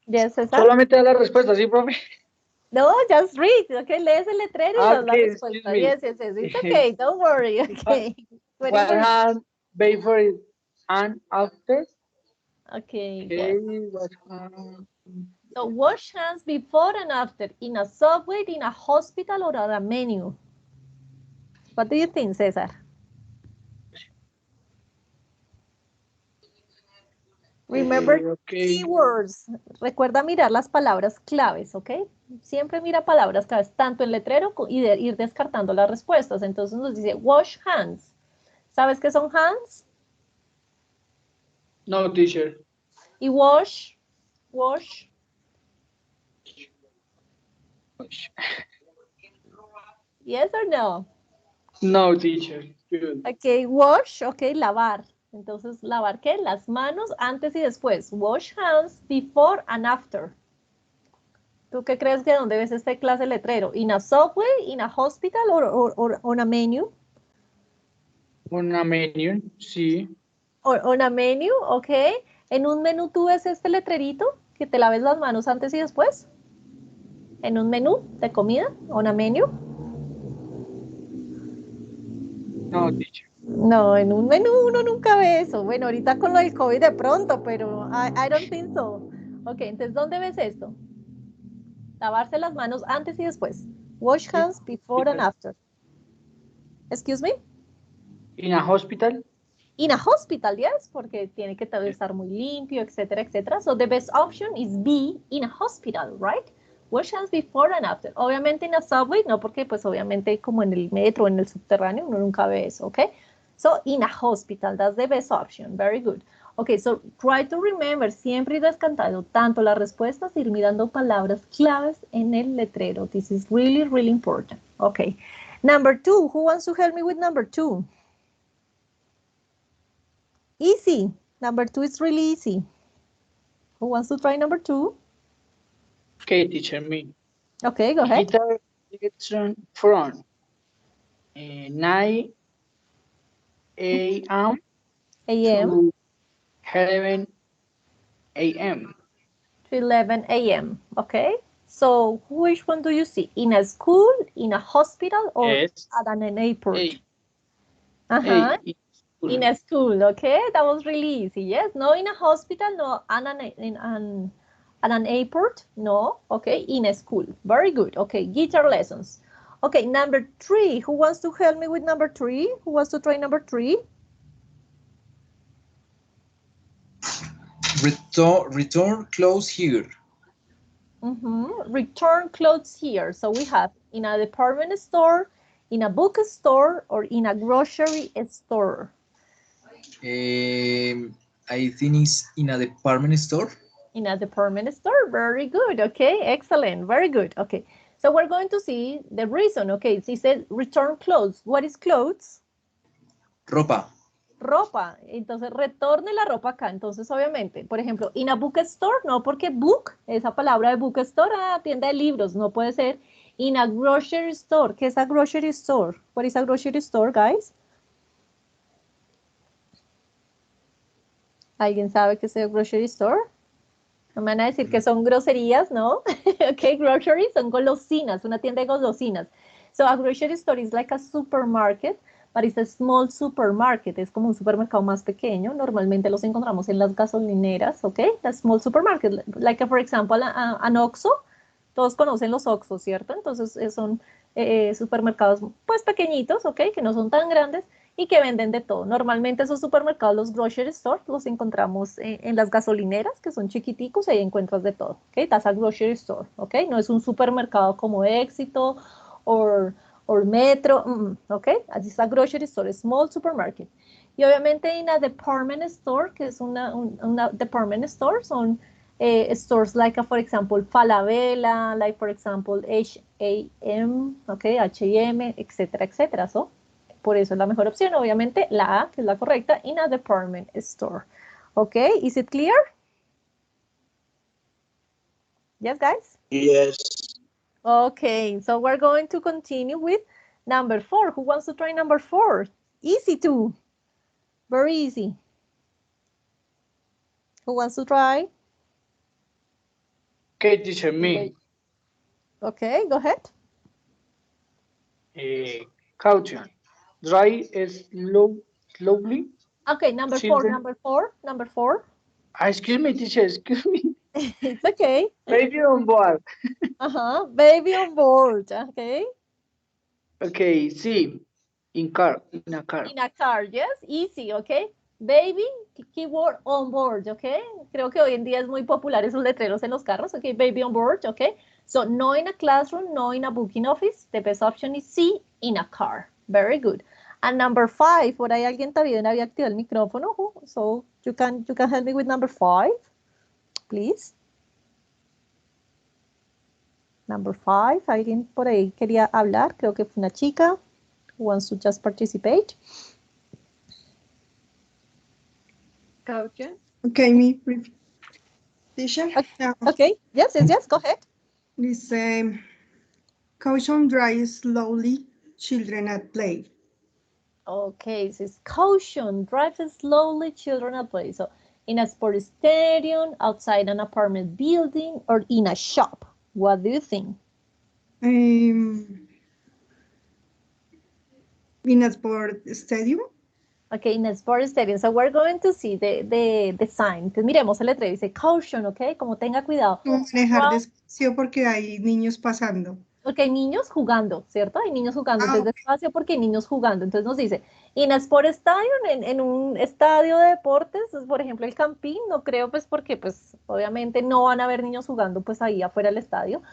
Yes, Cesar. Solamente da la respuesta, ¿sí, profe? No, just read. Okay, lees el letrero y das la respuesta. Yes. It's okay. Don't worry. Okay. What hand before it and after? Okay. Okay. Yes. What hand? So wash hands before and after in a subway, in a hospital, or at a menu. What do you think, Cesar? Remember keywords. Recuerda mirar las palabras claves, ¿ok? Siempre mira palabras claves, tanto en letrero y de ir descartando las respuestas. Entonces nos dice wash hands. ¿Sabes qué son hands? No, teacher. Y wash. Yes or no? No, teacher. Good. Ok, wash, ok, lavar. Entonces, ¿lavar qué? Las manos antes y después. Wash hands before and after. ¿Tú qué crees que dónde ves esta clase de letrero? ¿In a subway, in a hospital or on a menu? On a menu, sí. On a menu, ok. ¿En un menú tú ves este letrerito? Que te laves las manos antes y después. ¿En un menú de comida? ¿On a menu? No, teacher. No, en un menú uno nunca ve eso. Bueno, ahorita con lo del COVID de pronto, pero I don't think so. Ok, entonces, ¿dónde ves esto? Lavarse las manos antes y después. Wash hands before and after. Excuse me? In a hospital? In a hospital, yes, porque tiene que estar muy limpio, etcétera, etcétera. So the best option is B, in a hospital, right? questions before and after. Obviamente en a subway, no, porque pues obviamente como en el metro, en el subterráneo, uno nunca ve eso, ¿ok? So, in a hospital, that's the best option. Very good. Okay, so try to remember, siempre ir descantando tanto las respuestas, ir mirando palabras claves en el letrero. This is really, really important. Okay. Number 2, who wants to help me with number 2? Easy. Number 2 is really easy. Who wants to try number 2? Okay, teacher, me. Okay, go ahead. Guitar lesson from 9 a.m. AM to 11 a.m. to 11 a.m. Okay. So which one do you see? In a school, in a hospital, or Yes. at an airport? A. Uh-huh. A. In a school, okay? That was really easy, yes? No in a hospital, no at an airport, no, okay? In a school, very good, okay? Guitar lessons. Okay, number 3, who wants to help me with number 3? Who wants to try number 3? Return clothes here. Return clothes here. So we have in a department store, in a bookstore, or in a grocery store. I think it's in a department store. In a department store, very good, okay, excellent, very good, okay. So we're going to see the reason, okay, she said return clothes. What is clothes? Ropa. Ropa, entonces retorne la ropa acá, entonces obviamente, por ejemplo, in a bookstore, no porque book, esa palabra de bookstore, tienda de libros, no puede ser. In a grocery store, ¿qué es a grocery store? What is a grocery store, guys? ¿Alguien sabe qué es a grocery store? No me van a decir que son groserías, ¿no? Ok, grocery son golosinas, una tienda de golosinas. So a grocery store is like a supermarket, but it's a small supermarket. Es como un supermercado más pequeño. Normalmente los encontramos en las gasolineras, ¿ok? The small supermarket, like for example, an Oxxo. Todos conocen los Oxxo, ¿cierto? Entonces son supermercados pues pequeñitos, ¿ok? Que no son tan grandes y que venden de todo. Normalmente esos supermercados, los grocery stores, los encontramos en las gasolineras, que son chiquiticos, y ahí encuentras de todo, ¿ok? That's a grocery store, ¿ok? No es un supermercado como Éxito or Metro, ¿ok? Así es a grocery store, small supermarket. Y obviamente en a department store, que es una department store, son stores like, for example, Falabella, like, for example, H&M, ¿ok? H&M, etcétera, etcétera, ¿so? Por eso es la mejor opción, obviamente, la A, que es la correcta, in a department store. Okay, is it clear? Yes, guys? Yes. Okay, so we're going to continue with number 4. Who wants to try number 4? Easy too. Very easy. Who wants to try? Okay, teacher, me. Okay, go ahead. Caution. Drive slowly. Okay, number Children. 4, number 4. Excuse me, teacher, excuse me. It's okay. Baby on board. Baby on board, okay. Okay, sí. In a car. In a car, yes, easy, okay. Baby, keyword on board, okay. Creo que hoy en día es muy popular esos letreros en los carros, okay. Baby on board, okay. So, no in a classroom, no in a booking office. The best option is C, in a car. Very good. And number 5, por ahí alguien también había activado el micrófono. So, you can help me with number 5, please. Number 5, alguien por ahí quería hablar, creo que fue una chica. Who wants to just participate? Caution. Okay, me. Teacher. Okay, yes, go ahead. This caution drive slowly, children at play. Okay, it says caution, drive slowly, children at play. So, in a sports stadium, outside an apartment building, or in a shop. What do you think? In a sport stadium. Okay, in a sports stadium. So we're going to see the sign. Entonces miremos el letrero, dice caution, okay, como tenga cuidado. Manejar despacio porque hay niños pasando. Porque hay niños jugando, ¿cierto? Hay niños jugando, entonces despacio porque hay niños jugando. Entonces nos dice, in a sport stadium, en un estadio de deportes, por ejemplo el Campín, no creo pues porque pues obviamente no van a haber niños jugando pues ahí afuera del estadio.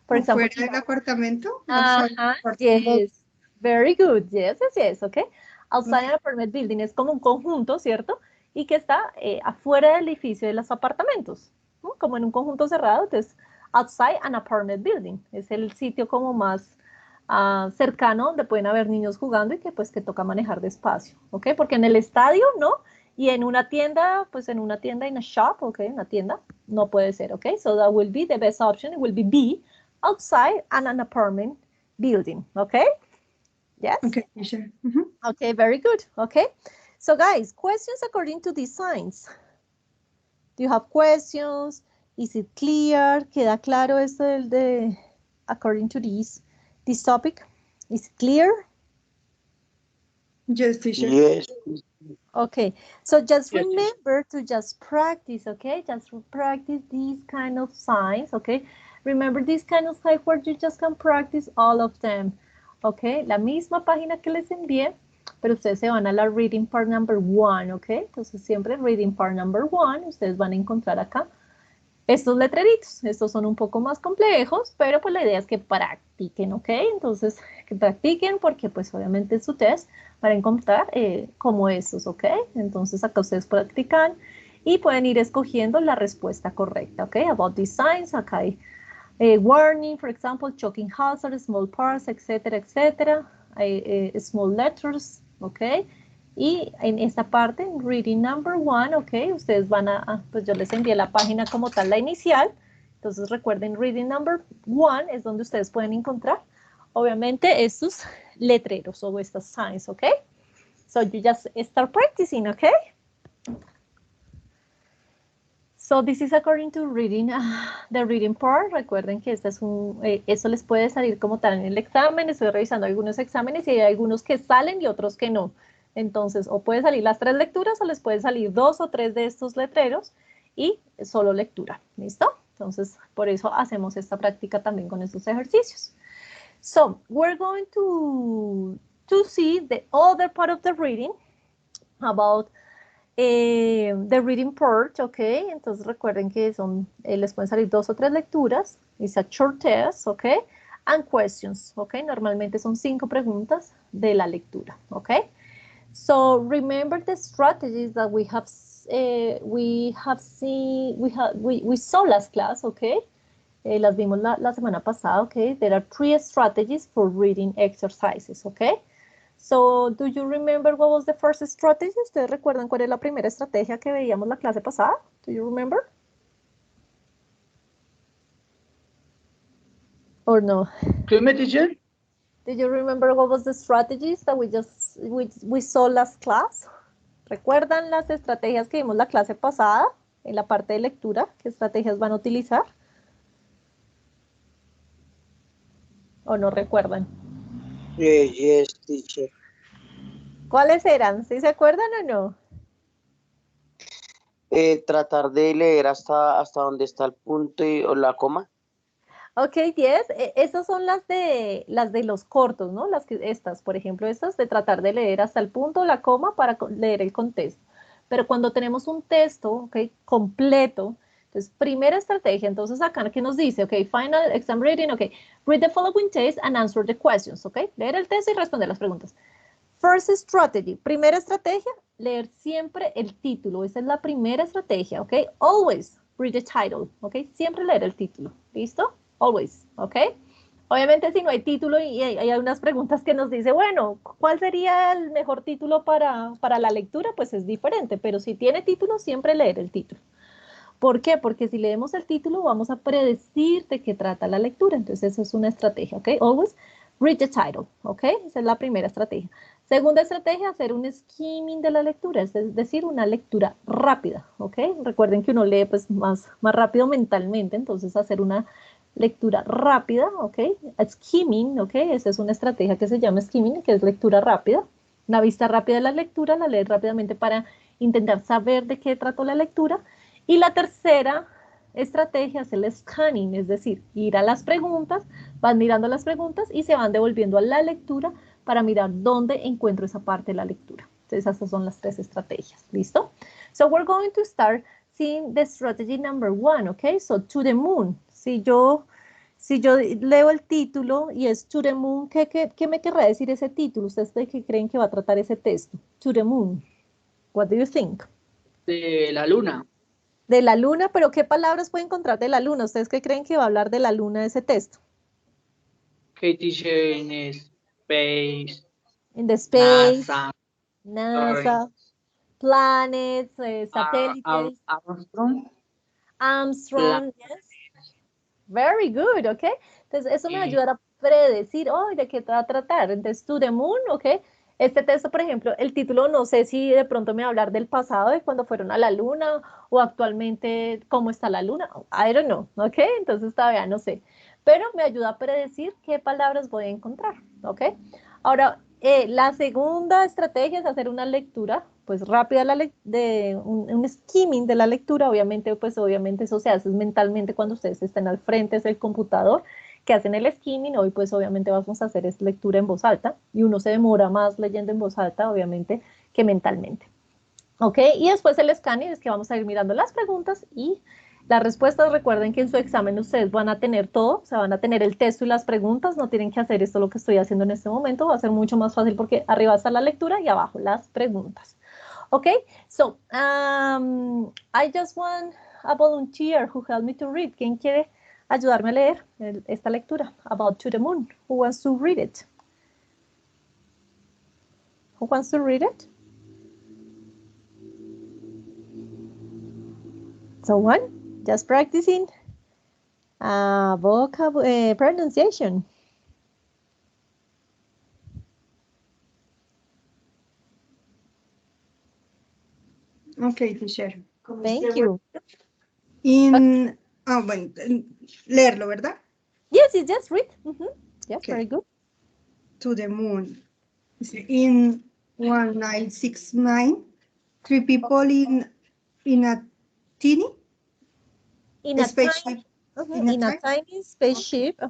For example, ¿Fuera del apartamento? Outside the apartment. yes, very good, yes, yes, yes, okay. Outside an apartment building es como un conjunto, ¿cierto? Y que está afuera del edificio de los apartamentos, ¿no? Como en un conjunto cerrado, entonces, outside an apartment building, es el sitio como más cercano donde pueden haber niños jugando y que pues que toca manejar despacio, ¿ok? Porque en el estadio, ¿no? Y en una tienda, pues en una tienda, in a shop, ¿ok? Una tienda, no puede ser, ¿ok? So that will be the best option, it will be B, outside an apartment building, okay? Yes? Okay, teacher. Okay, very good, okay? So guys, questions according to these signs. Do you have questions? Is it clear? ¿Queda claro esto de according to this topic? Is it clear? Yes, teacher. Yes. Okay, so just Yes, teacher. remember to just practice, okay? Just practice these kind of signs, okay? Remember these kind of signs where you just can practice all of them, okay? La misma página que les envié, pero ustedes se van a la reading part number 1, okay? Entonces siempre reading part number 1, ustedes van a encontrar acá estos letreritos. Estos son un poco más complejos, pero pues la idea es que practiquen, ¿ok? Entonces, que practiquen porque pues obviamente en su test van a encontrar como estos, ¿ok? Entonces acá ustedes practican y pueden ir escogiendo la respuesta correcta, ¿ok? About these signs, acá hay warning, for example, choking hazard, small parts, etcétera, etcétera. Hay small letters, ¿ok? Y en esta parte, en reading number 1, ok, ustedes van pues yo les envié la página como tal, la inicial. Entonces recuerden, reading number 1 es donde ustedes pueden encontrar, obviamente, estos letreros o estas signs, ok? So you just start practicing, ok? So this is according to reading, the reading part. Recuerden que este es eso les puede salir como tal en el examen. Estoy revisando algunos exámenes y hay algunos que salen y otros que no. Entonces, o puede salir las 3 lecturas o les pueden salir 2 o 3 de estos letreros y solo lectura. ¿Listo? Entonces, por eso hacemos esta práctica también con estos ejercicios. So, we're going to see the other part of the reading about the reading part, ok. Entonces, recuerden que son, les pueden salir 2 o 3 lecturas. It's a short test, ok. And questions, ok. Normalmente son 5 preguntas de la lectura, ok. So remember the strategies that we saw last class, okay? Las vimos la semana pasada, okay? There are 3 strategies for reading exercises, okay? So do you remember what was the first strategy? ¿Ustedes recuerdan cuál es la primera estrategia que veíamos la clase pasada? Do you remember? Or no? Excuse me, teacher? Did you remember what was the strategies that we saw last class? ¿Recuerdan las estrategias que vimos la clase pasada en la parte de lectura? ¿Qué estrategias van a utilizar? ¿O no recuerdan? Yes, teacher. ¿Cuáles eran? ¿Sí se acuerdan o no? Tratar de leer hasta donde está el punto o la coma. Ok, 10. Esas son las de los cortos, ¿no? Estas, por ejemplo, estas de tratar de leer hasta el punto, la coma para leer el contexto. Pero cuando tenemos un texto, ok, completo, entonces, primera estrategia, entonces acá que nos dice, ok, final exam reading, ok, read the following text and answer the questions, ok, leer el texto y responder las preguntas. First strategy, primera estrategia, leer siempre el título, esa es la primera estrategia, ok, always read the title, ok, siempre leer el título, ¿listo? Always, ¿ok? Obviamente si no hay título y hay unas preguntas que nos dice, bueno, ¿cuál sería el mejor título para la lectura? Pues es diferente, pero si tiene título, siempre leer el título. ¿Por qué? Porque si leemos el título vamos a predecir de qué trata la lectura. Entonces eso es una estrategia, ¿ok? Always read the title, ¿ok? Esa es la primera estrategia. Segunda estrategia, hacer un skimming de la lectura, es decir, una lectura rápida, ¿ok? Recuerden que uno lee pues más rápido mentalmente, entonces hacer una lectura rápida, ¿ok? Skimming, ¿ok? Esa es una estrategia que se llama skimming, que es lectura rápida. Una vista rápida de la lectura, la lees rápidamente para intentar saber de qué trató la lectura. Y la tercera estrategia es el scanning, es decir, ir a las preguntas, van mirando las preguntas y se van devolviendo a la lectura para mirar dónde encuentro esa parte de la lectura. Entonces, esas son las 3 estrategias, ¿listo? So, we're going to start seeing the strategy number 1, okay? So, to the moon. Si Si yo leo el título y es To the Moon, ¿qué me querrá decir ese título? ¿Ustedes de qué creen que va a tratar ese texto? To the Moon. What do you think? De la luna. De la luna, pero ¿qué palabras puede encontrar de la luna? ¿Ustedes qué creen que va a hablar de la luna ese texto? Que dice en space, In the space, NASA, NASA, planets, satélites, Armstrong, Armstrong, yes. Very good, ¿ok? Entonces, eso me va a ayudar a predecir, oh, ¿de qué te va a tratar? Entonces, To the Moon, ¿ok? Este texto, por ejemplo, el título no sé si de pronto me va a hablar del pasado, de cuando fueron a la luna, o actualmente cómo está la luna. I don't know, ¿ok? Entonces todavía no sé. Pero me ayuda a predecir qué palabras voy a encontrar, ¿ok? Ahora, la segunda estrategia es hacer una lectura, pues rápida de un skimming de la lectura. Obviamente, pues obviamente eso se hace mentalmente cuando ustedes estén al frente del computador, que hacen el skimming. Hoy pues obviamente vamos a hacer es lectura en voz alta y uno se demora más leyendo en voz alta, obviamente, que mentalmente. ¿Ok? Y después el scanning es que vamos a ir mirando las preguntas y las respuestas. Recuerden que en su examen ustedes van a tener todo, o sea, van a tener el texto y las preguntas, no tienen que hacer esto lo que estoy haciendo en este momento, va a ser mucho más fácil porque arriba está la lectura y abajo las preguntas. ¿Ok? So, I just want a volunteer who helped me to read. ¿Quién quiere ayudarme a leer esta lectura? About To the Moon. Who wants to read it? Who wants to read it? Someone? Just practicing pronunciation. Okay, teacher. Thank you. Bueno, leerlo, ¿verdad? Yes, you just read. Yes, Okay. very good. To the Moon. In 1969, three people in a teeny In a spaceship tiny spaceship.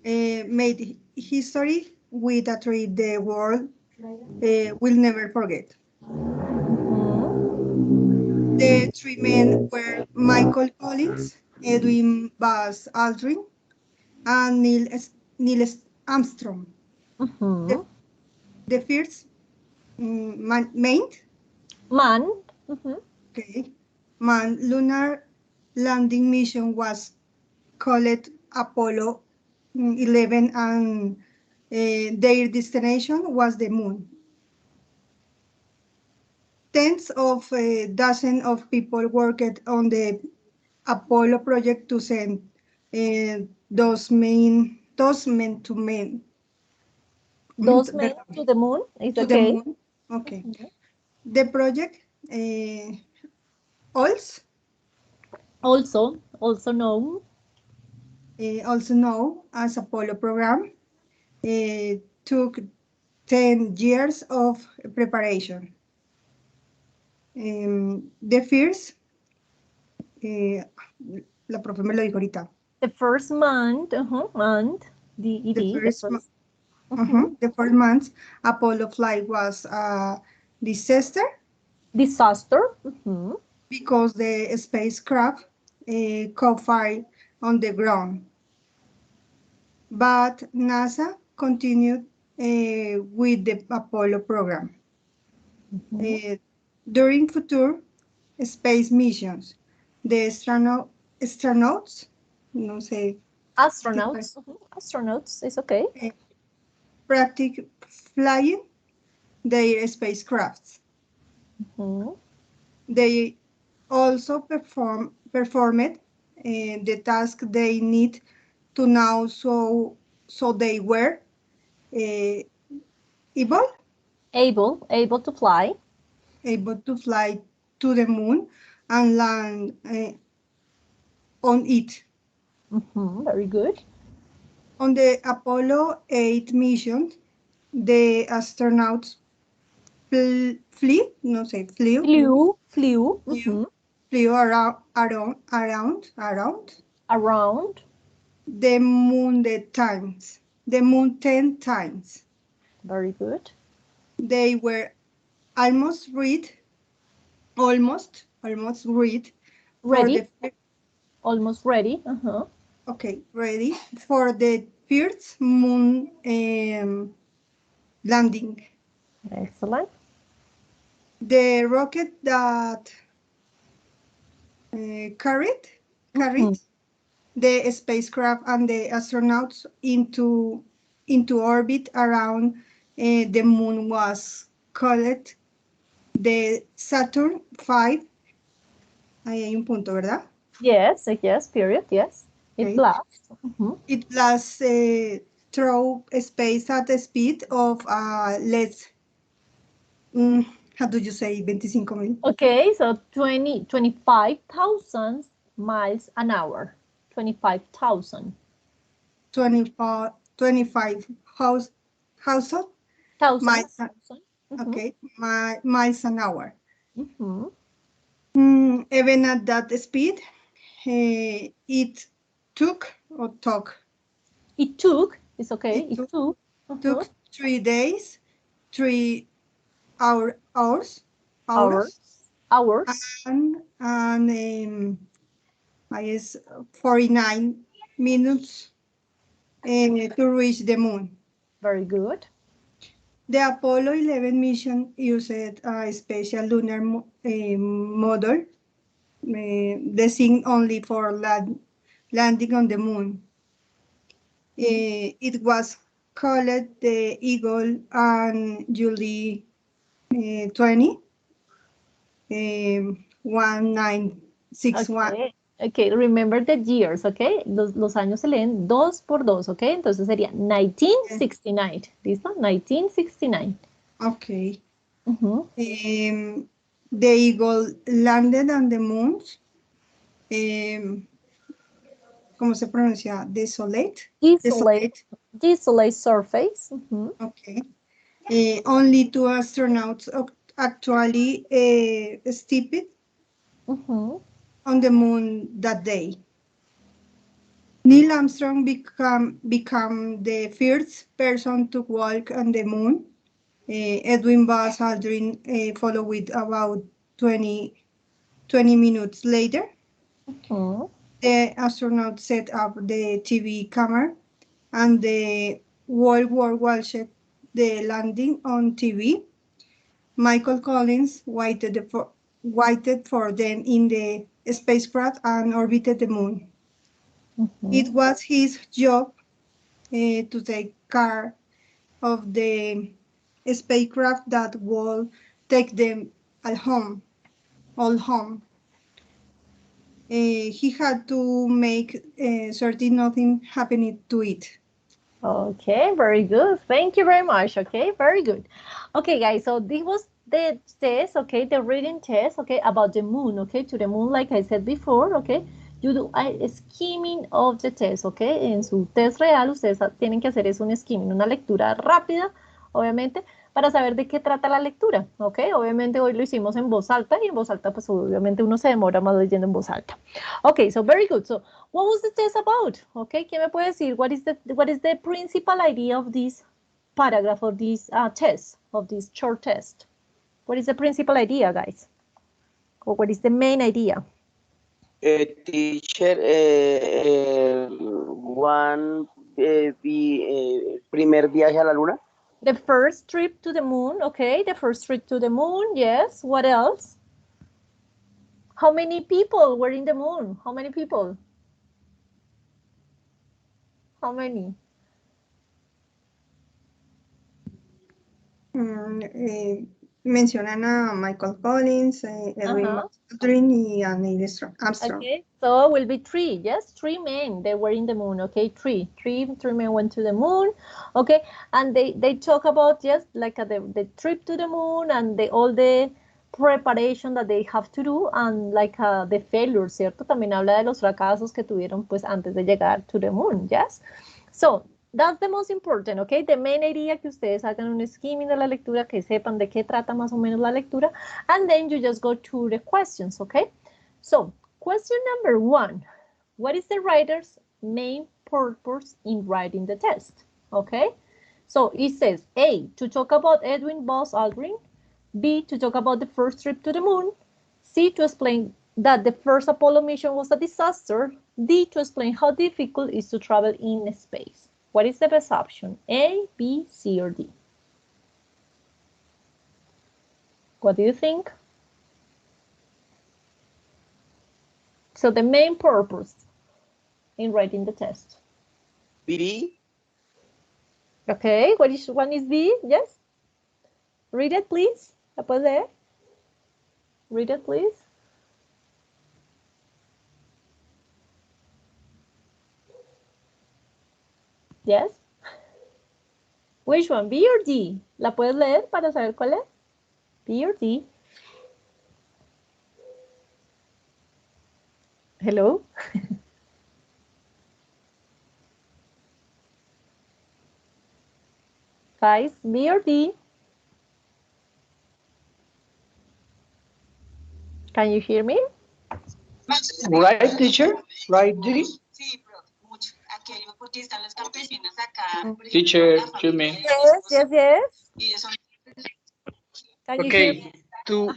made history with a tree the world will never forget. The three men were Michael Collins, Edwin Buzz Aldrin, and Neil Armstrong. The first man lunar landing mission was called Apollo 11, and their destination was the moon. Tens of dozens of people worked on the Apollo project to send those men to men. Those men to the moon is to okay. the moon. Okay. The project Also known as Apollo program, took 10 years of preparation. The first, la profe me lo dijo ahorita. The first month, the first month, Apollo flight was a disaster. Because the spacecraft caught fire on the ground. But NASA continued with the Apollo program. During future space missions, the astronauts, no sé. Astronauts is okay. Practice flying their spacecrafts. They also performed the task they need to know, so they were able to fly to the moon and land on it. Very good. On the Apollo 8 mission, the astronauts flew around the moon 10 times. Very good. They were almost ready. Almost ready. Okay, ready for the first moon landing. Excellent. The rocket that carried Mhm. the spacecraft and the astronauts into orbit around the moon was called the Saturn V. Ahí hay un punto, ¿verdad? Yes, yes, period, yes. It Okay. blasts. Mhm. It blasts through space at the speed of less, how do you say, 25,000? Okay, so 25,000 miles an hour. 25,000. 25 household Thousand. miles, Mhm. okay, miles an hour. Mhm. Even at that speed, it took It took, it's okay, it it took, took. Mhm. took 3 days, 3 hours, Hours. Hours. and I guess 49 minutes to reach the moon. Very good. The Apollo 11 mission used a special lunar model designed only for landing on the moon. It was called the Eagle and July 20, 1961. Okay. Okay, remember the years, okay? Los años se leen dos por dos, okay? Entonces sería 1969. ¿Listo? 1969. Okay. Ujú. The Eagle landed on the moon. ¿Cómo se pronuncia? Desolate. Desolate, desolate surface. Ujú. Okay. Only 2 astronauts actually stepped Ujú. on the moon that day. Neil Armstrong become the first person to walk on the moon. Edwin Buzz Aldrin followed about 20 minutes later. Ujú. The astronauts set up the TV camera and the World War watched the landing on TV. Michael Collins waited for them in the spacecraft and orbited the moon. Ujú. It was his job to take care of the spacecraft that would take them all home. He had to make certain nothing happened to it. Okay, very good. Thank you very much. Okay, very good. Okay, guys, so this was the test, okay, the reading test, okay, about the moon, okay, to the moon, like I said before, okay. You do a skimming of the test, okay. En su test real, ustedes tienen que hacer es un skimming, una lectura rápida, obviamente, para saber de qué trata la lectura, ok. Obviamente hoy lo hicimos en voz alta y en voz alta, pues obviamente uno se demora más leyendo en voz alta. Okay, so very good. So what was the test about? Okay, ¿quién me puede decir what is the principal idea of this paragraph of this test, of this short test? What is the principal idea, guys? Or what is the main idea? Teacher, primer viaje a la luna. The first trip to the moon, okay, the first trip to the moon, yes. What else? How many people were in the moon? How many people? How many? Mencionan a Michael Collins, Edwin Uh-huh. Aldrin y a Neil Armstrong. Okay, so it will be three. Yes, 3 men. They were in the moon. Okay, three men went to the moon. Okay, and they talk about just like the trip to the moon and all the preparation that they have to do and like the failure, ¿cierto? También habla de los fracasos que tuvieron pues antes de llegar to the moon. Yes, so that's the most important. Okay, the main idea que ustedes hagan un skimming de la lectura, que sepan de qué trata más o menos la lectura, and then you just go to the questions. Okay. So, question number 1. What is the writer's main purpose in writing the test? Okay, so it says A, to talk about Edwin Buzz Aldrin, B, to talk about the first trip to the moon, C, to explain that the first Apollo mission was a disaster, D, to explain how difficult it is to travel in space. What is the best option? A, B, C, or D? What do you think? So the main purpose in writing the test. B. Okay, what is one is B? Yes? Read it, please. ¿La puedes leer? Read it, please. Yes? Which one, B or D? ¿La puedes leer para saber cuál es? B or D? Hello? Guys, B or D? Can you hear me? Right, teacher? Right, D? Teacher, you mean? Yes, yes, yes. Can you hear me? Okay, to,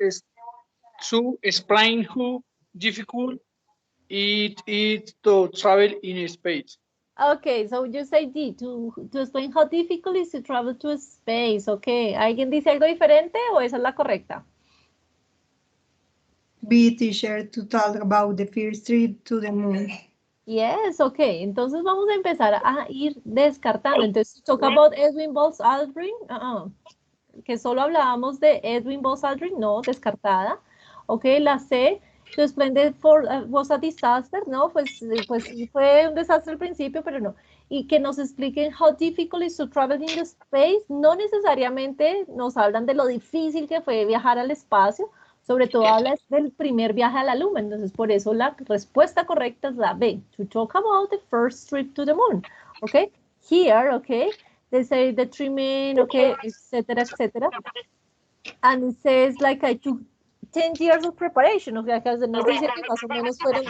is, to explain how difficult it is to travel in space. Okay, so you say D, to explain how difficult it is to travel to space. Okay, ¿alguien dice algo diferente o esa es la correcta? B, teacher, to talk about the first trip to the moon. Yes, okay. Entonces vamos a empezar a ir descartando. Entonces, talk about Edwin Buzz Aldrin. Que solo hablábamos de Edwin Buzz Aldrin, no, descartada. Ok, la C, to explain that was a disaster, no, pues sí fue un desastre al principio, pero no. Y que nos expliquen how difficult is to travel in the space, no necesariamente nos hablan de lo difícil que fue viajar al espacio, sobre todo habla del primer viaje a la luna, entonces por eso la respuesta correcta es la B, to talk about the first trip to the moon, ok, here, ok, they say the 3 men, okay, etc., etc. And it says like I took 10 years of preparation, o sea, que nos dice que más o menos fueron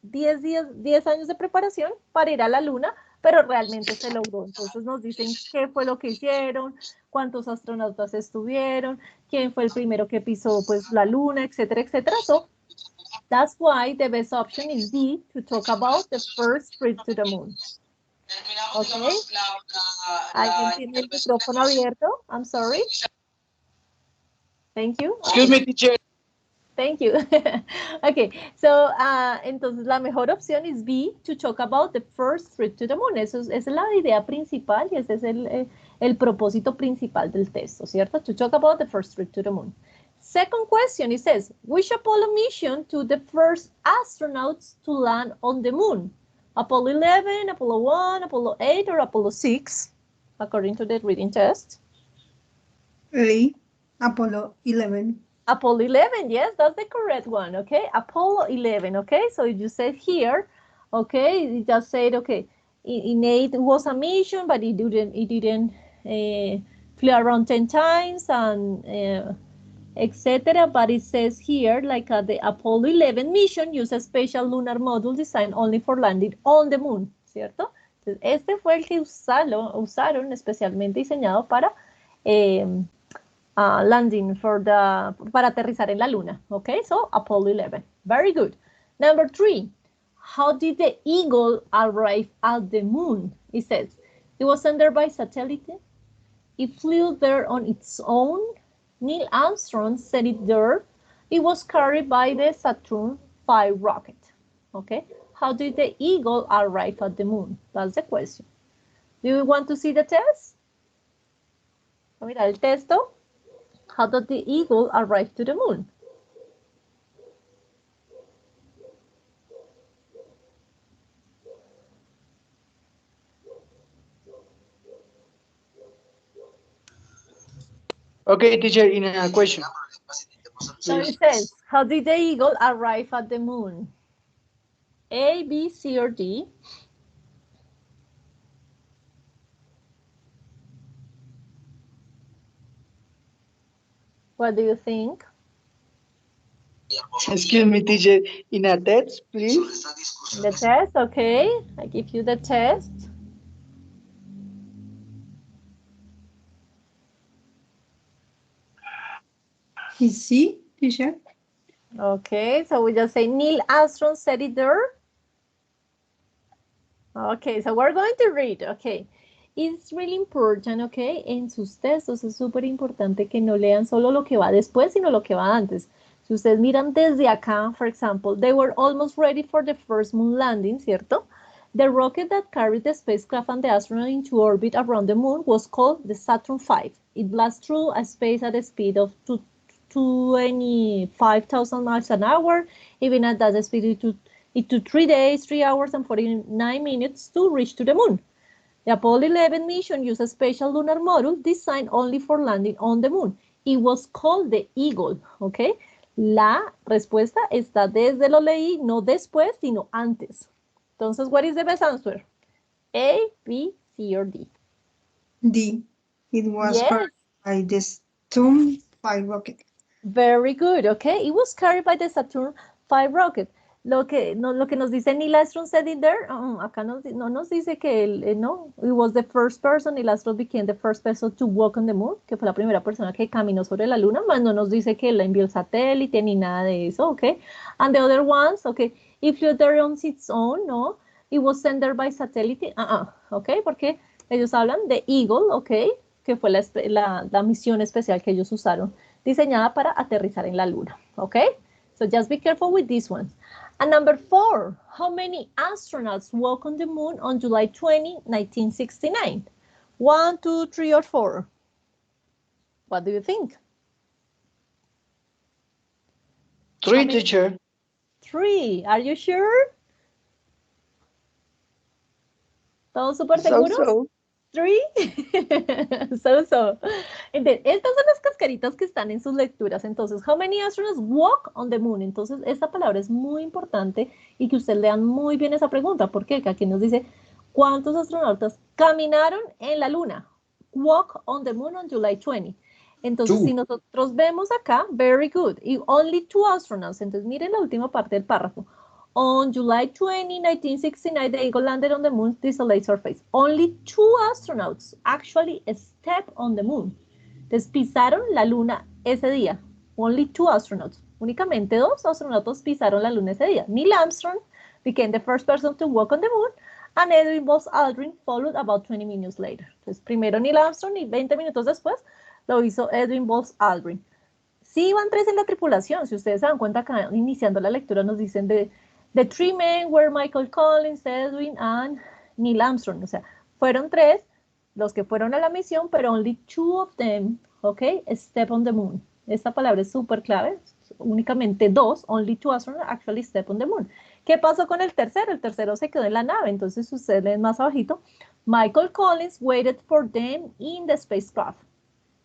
10 años de preparación para ir a la luna, pero realmente se logró. Entonces nos dicen qué fue lo que hicieron, cuántos astronautas estuvieron, quién fue el primero que pisó pues la luna, etcétera, etcétera. So that's why the best option is D, to talk about the first trip to the moon. Okay. ¿Alguien tiene el micrófono abierto? I'm sorry. Thank you. Excuse me, teacher. Thank you. Okay, so entonces la mejor opción es B, to talk about the first trip to the moon. Esa es la idea principal y ese es el propósito principal del texto, ¿cierto? To talk about the first trip to the moon. Second question, it says, which Apollo mission to the first astronauts to land on the moon? Apollo 11, Apollo 1, Apollo 8, or Apollo 6, according to the reading test? A, Apollo 11. Apollo 11, yes, that's the correct one, okay? Apollo 11, okay? So you said here, okay, you just said, okay, in 8 was a mission, but it didn't fly around 10 times and etc. But it says here, like the Apollo 11 mission used a special lunar module designed only for landing on the moon, ¿cierto? Entonces, este fue el que usaron especialmente diseñado para landing para aterrizar en la luna. Okay, so Apollo 11. Very good. Number 3, how did the Eagle arrive at the moon? It says, it was sent there by satellite. It flew there on its own. Neil Armstrong sent it there. It was carried by the Saturn V rocket. Okay, how did the Eagle arrive at the moon? That's the question. Do you want to see the test? Mira el texto. How did the Eagle arrive to the moon? Okay, teacher, in a question. So it says, how did the Eagle arrive at the moon? A, B, C, or D? What do you think? Excuse me, teacher, in a text, please. The test, okay. I give you the test. Is C, teacher? Okay, so we just say Neil Armstrong said it there. Okay, so we're going to read, okay. It's really important, okay, en sus textos es súper importante que no lean solo lo que va después, sino lo que va antes. Si ustedes miran desde acá, for example, they were almost ready for the first moon landing, ¿cierto? The rocket that carried the spacecraft and the astronaut into orbit around the moon was called the Saturn V. It blasted through a space at a speed of 25,000 miles an hour. Even at that speed, it took 3 days, 3 hours, and 49 minutes to reach to the moon. The Apollo 11 mission used a special lunar module designed only for landing on the moon. It was called the Eagle, ¿ok? La respuesta está desde lo leí, no después, sino antes. Entonces, what is the best answer? A, B, C, or D? D. It was Yes. carried by the Saturn V rocket. Very good, okay. It was carried by the Saturn V rocket. Lo que nos dice Neil Armstrong said it there, acá no nos dice que no, it was the first person, Neil Armstrong became the first person to walk on the moon, que fue la primera persona que caminó sobre la luna, más no nos dice que la envió el satélite ni nada de eso, okay. And the other ones, okay, it flew there on its own, no, it was sent there by satellite, okay, porque ellos hablan de Eagle, okay, que fue la misión especial que ellos usaron, diseñada para aterrizar en la luna, okay. So just be careful with these ones. And number 4, how many astronauts walked on the moon on July 20, 1969? 1, 2, 3, or 4? What do you think? 3, teacher. 3. Are you sure? ¿Todos súper seguros? So. 3. So. Entonces, estas son las cascaritas que están en sus lecturas. Entonces, how many astronauts walk on the moon? Entonces, esta palabra es muy importante y que ustedes lean muy bien esa pregunta. ¿Por qué? Aquí nos dice, ¿cuántos astronautas caminaron en la luna? Walk on the moon on July 20. Entonces, si nosotros vemos acá, very good. Y only 2 astronauts. Entonces, miren la última parte del párrafo. On July 20, 1969, the Eagle landed on the moon's desolate surface. Only 2 astronauts actually stepped on the moon. Entonces pisaron la luna ese día. Only 2 astronauts. Únicamente 2 astronautas pisaron la luna ese día. Neil Armstrong became the first person to walk on the moon, and Edwin Buzz Aldrin followed about 20 minutes later. Entonces primero Neil Armstrong y 20 minutos después lo hizo Edwin Buzz Aldrin. Sí iban 3 en la tripulación. Si ustedes se dan cuenta acá, iniciando la lectura nos dicen The 3 men were Michael Collins, Edwin, and Neil Armstrong. O sea, fueron 3 los que fueron a la misión, pero only 2 of them, okay, step on the moon. Esta palabra es súper clave. Únicamente 2, only 2 astronauts actually step on the moon. ¿Qué pasó con el tercero? El tercero se quedó en la nave. Entonces, ustedes leen más abajito. Michael Collins waited for them in the spacecraft.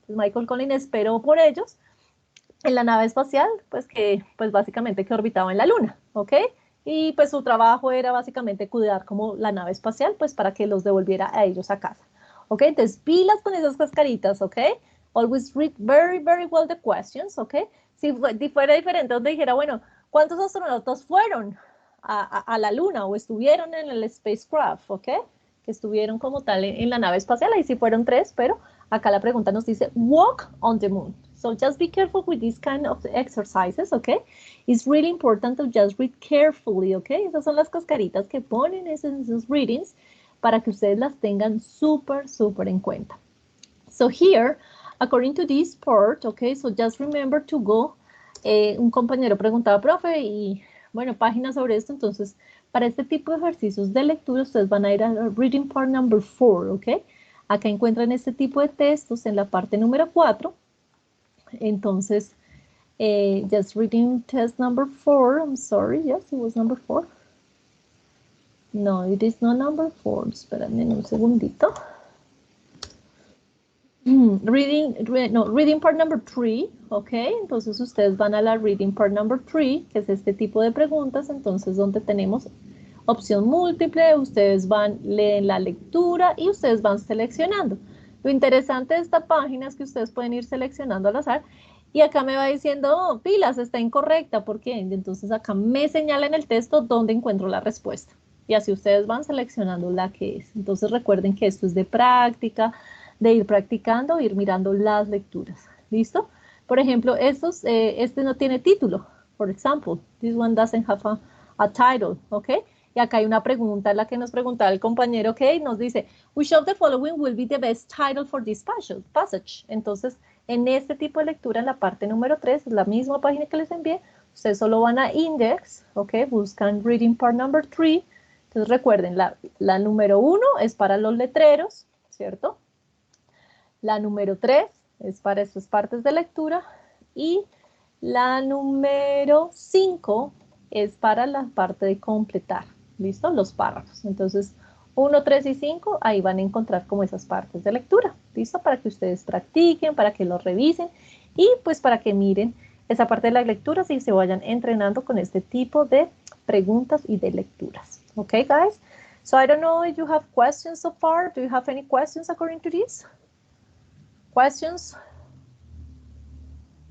Entonces, Michael Collins esperó por ellos en la nave espacial, pues básicamente que orbitaba en la luna, ¿ok? Y pues su trabajo era básicamente cuidar como la nave espacial, pues para que los devolviera a ellos a casa. ¿Ok? Entonces, pilas con esas cascaritas, ¿ok? Always read very, very well the questions, ¿ok? Si fuera diferente, donde dijera, bueno, ¿cuántos astronautas fueron a la luna o estuvieron en el spacecraft, ¿ok? Que estuvieron como tal en la nave espacial, ahí sí fueron 3, pero acá la pregunta nos dice, walk on the moon. So just be careful with these kind of exercises, okay? It's really important to just read carefully, okay? Esas son las cascaritas que ponen en esos readings para que ustedes las tengan súper, súper en cuenta. So here, according to this part, okay, so just remember to go, un compañero preguntaba, profe, y bueno, páginas sobre esto, entonces, para este tipo de ejercicios de lectura, ustedes van a ir a reading part number 4, okay? Acá encuentran este tipo de textos en la parte número 4. Entonces, just reading test number 4. I'm sorry, yes, it was number 4. No, it is not number 4. Espérame un segundito. Reading part number 3, ok. Entonces, ustedes van a la reading part number 3, que es este tipo de preguntas. Entonces, donde tenemos opción múltiple, ustedes leen la lectura y ustedes van seleccionando. Lo interesante de esta página es que ustedes pueden ir seleccionando al azar y acá me va diciendo, oh, pilas, está incorrecta, ¿por qué? Entonces acá me señala en el texto dónde encuentro la respuesta. Y así ustedes van seleccionando la que es. Entonces recuerden que esto es de práctica, de ir practicando, ir mirando las lecturas. ¿Listo? Por ejemplo, este no tiene título. for example. This one doesn't have a title, okay? Y acá hay una pregunta, la que nos preguntaba el compañero, ok, nos dice, which of the following will be the best title for this passage? Entonces, en este tipo de lectura, en la parte número 3, es la misma página que les envié, ustedes solo van a index, ok, buscan reading part number 3. Entonces recuerden, la número 1 es para los letreros, ¿cierto? La número 3 es para estas partes de lectura y la número 5 es para la parte de completar, ¿listo? Los párrafos. Entonces, 1, 3 y 5, ahí van a encontrar como esas partes de lectura, ¿listo? Para que ustedes practiquen, para que los revisen y pues para que miren esa parte de la lectura y se vayan entrenando con este tipo de preguntas y de lecturas. Okay, guys? So I don't know if you have questions so far. Do you have any questions according to this? Questions?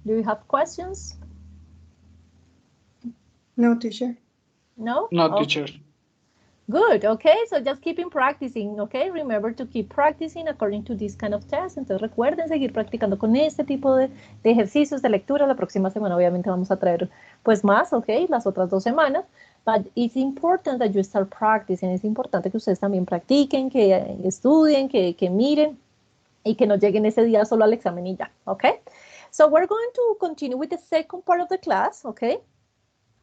Do you have questions? No, teacher. No? No, Okay. teacher. Good, okay, so just keep practicing, okay? Remember to keep practicing according to this kind of test. Entonces recuerden seguir practicando con este tipo de ejercicios de lectura. La próxima semana obviamente vamos a traer pues más, okay, las otras 2 semanas. But it's important that you start practicing. Es importante que ustedes también practiquen, que estudien, que miren y que no lleguen ese día solo al examen y ya, okay? So we're going to continue with the second part of the class, okay?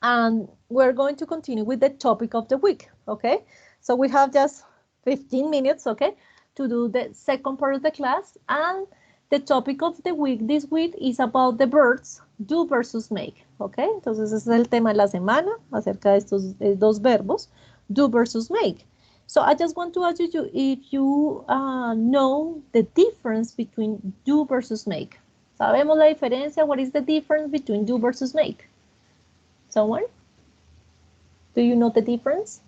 And we're going to continue with the topic of the week, okay? So we have just 15 minutes, okay, to do the second part of the class. And the topic of the week this week is about the verbs do versus make, okay? Entonces ese es el tema de la semana acerca de estos dos verbos, do versus make. So I just want to ask you if you know the difference between do versus make. ¿Sabemos la diferencia? What is the difference between do versus make? Someone? Do you know the difference?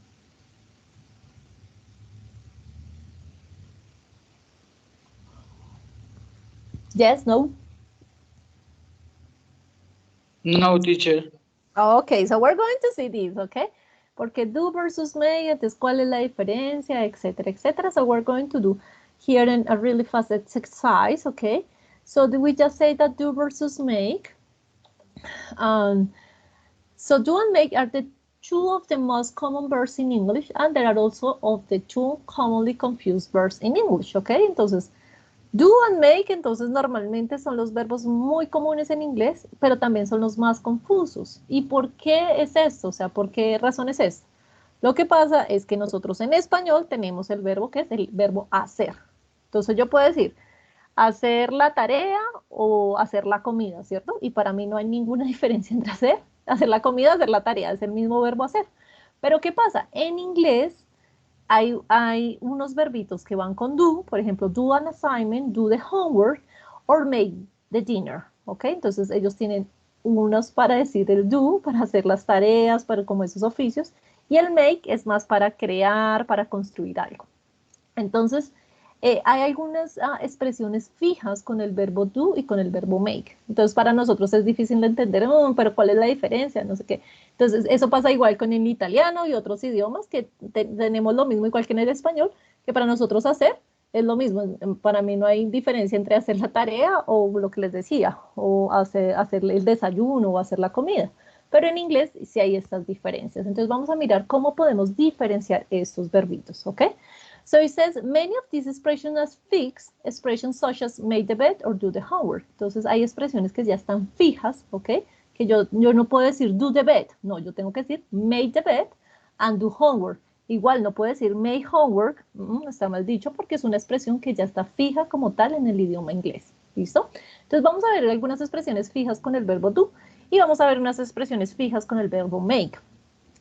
Yes, no? No, teacher. Okay, so we're going to see this, okay? Porque do versus make, entonces cuál es la diferencia, etcétera, etcétera. So we're going to do here in a really fast exercise, okay? So do we just say that do versus make? So do and make are the two of the most common verbs in English, and there are also of the two commonly confused verbs in English, okay? Entonces, do and make, entonces normalmente son los verbos muy comunes en inglés, pero también son los más confusos. ¿Y por qué es esto? O sea, ¿por qué razón es esto? Lo que pasa es que nosotros en español tenemos el verbo que es el verbo hacer. Entonces yo puedo decir hacer la tarea o hacer la comida, ¿cierto? Y para mí no hay ninguna diferencia entre hacer la comida, hacer la tarea, es el mismo verbo hacer. Pero ¿qué pasa? En inglés hay unos verbitos que van con do, por ejemplo, do an assignment, do the homework, or make the dinner, ¿ok? Entonces ellos tienen unos para decir el do, para hacer las tareas, para como esos oficios, y el make es más para crear, para construir algo. Entonces, hay algunas expresiones fijas con el verbo do y con el verbo make. Entonces, para nosotros es difícil de entender, pero ¿cuál es la diferencia? No sé qué. Entonces, eso pasa igual con el italiano y otros idiomas que tenemos lo mismo, igual que en el español, que para nosotros hacer es lo mismo. Para mí no hay diferencia entre hacer la tarea o lo que les decía, o hacer el desayuno o hacer la comida. Pero en inglés sí hay estas diferencias. Entonces, vamos a mirar cómo podemos diferenciar estos verbitos, ¿ok? So it says, many of these expressions are fixed, expressions such as make the bed or do the homework. Entonces hay expresiones que ya están fijas, ¿ok? Que yo no puedo decir do the bed, no, yo tengo que decir make the bed and do homework. Igual no puedo decir make homework, está mal dicho porque es una expresión que ya está fija como tal en el idioma inglés, ¿listo? Entonces vamos a ver algunas expresiones fijas con el verbo do y vamos a ver unas expresiones fijas con el verbo make.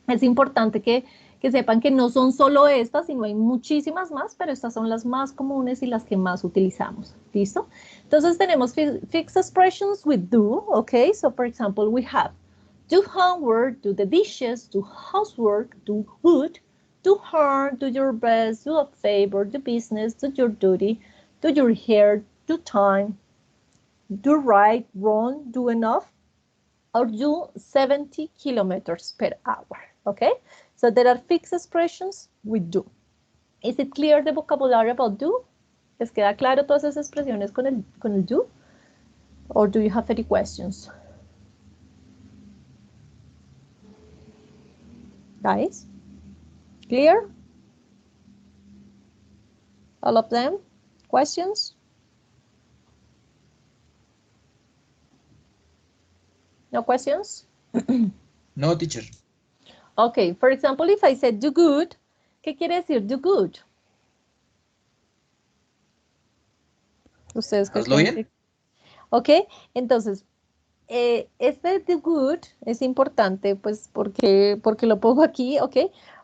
Es importante que sepan que no son solo estas, sino hay muchísimas más, pero estas son las más comunes y las que más utilizamos, ¿listo? Entonces tenemos fixed expressions with do, okay? So for example, we have do homework, do the dishes, do housework, do good, do hard, do your best, do a favor, do business, do your duty, do your hair, do time, do right, wrong, do enough, or do 70 kilometers per hour, okay? So there are fixed expressions with do. Is it clear the vocabulary about do? ¿Les queda claro todas esas expresiones con el do? Or do you have any questions? Guys, clear? All of them? Questions? No questions? No, teacher. Okay, for example, if I said do good, ¿qué quiere decir do good? ¿Ustedes qué Hazlo creen bien. Ok, entonces, este do good es importante, pues, porque lo pongo aquí, ¿ok?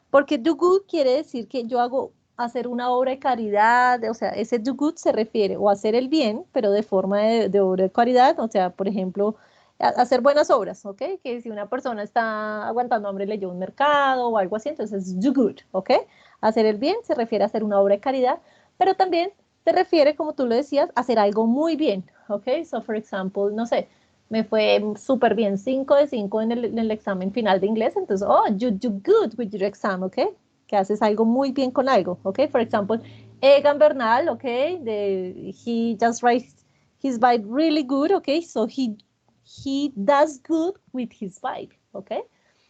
Porque do good quiere decir que yo hago hacer una obra de caridad, o sea, ese do good se refiere o a hacer el bien, pero de forma de obra de caridad, o sea, por ejemplo, hacer buenas obras, ¿ok? Que si una persona está aguantando hambre, le lleva un mercado o algo así, entonces es do good, ¿ok? Hacer el bien se refiere a hacer una obra de caridad, pero también se refiere, como tú lo decías, a hacer algo muy bien, ¿ok? So, for example, no sé, me fue súper bien, 5 de 5 en el examen final de inglés, entonces, oh, you do good with your exam, ¿ok? Que haces algo muy bien con algo, ¿ok? For example, Egan Bernal, ¿ok? He just writes his vibe really good, ¿ok? So he does good with his vibe, ¿ok?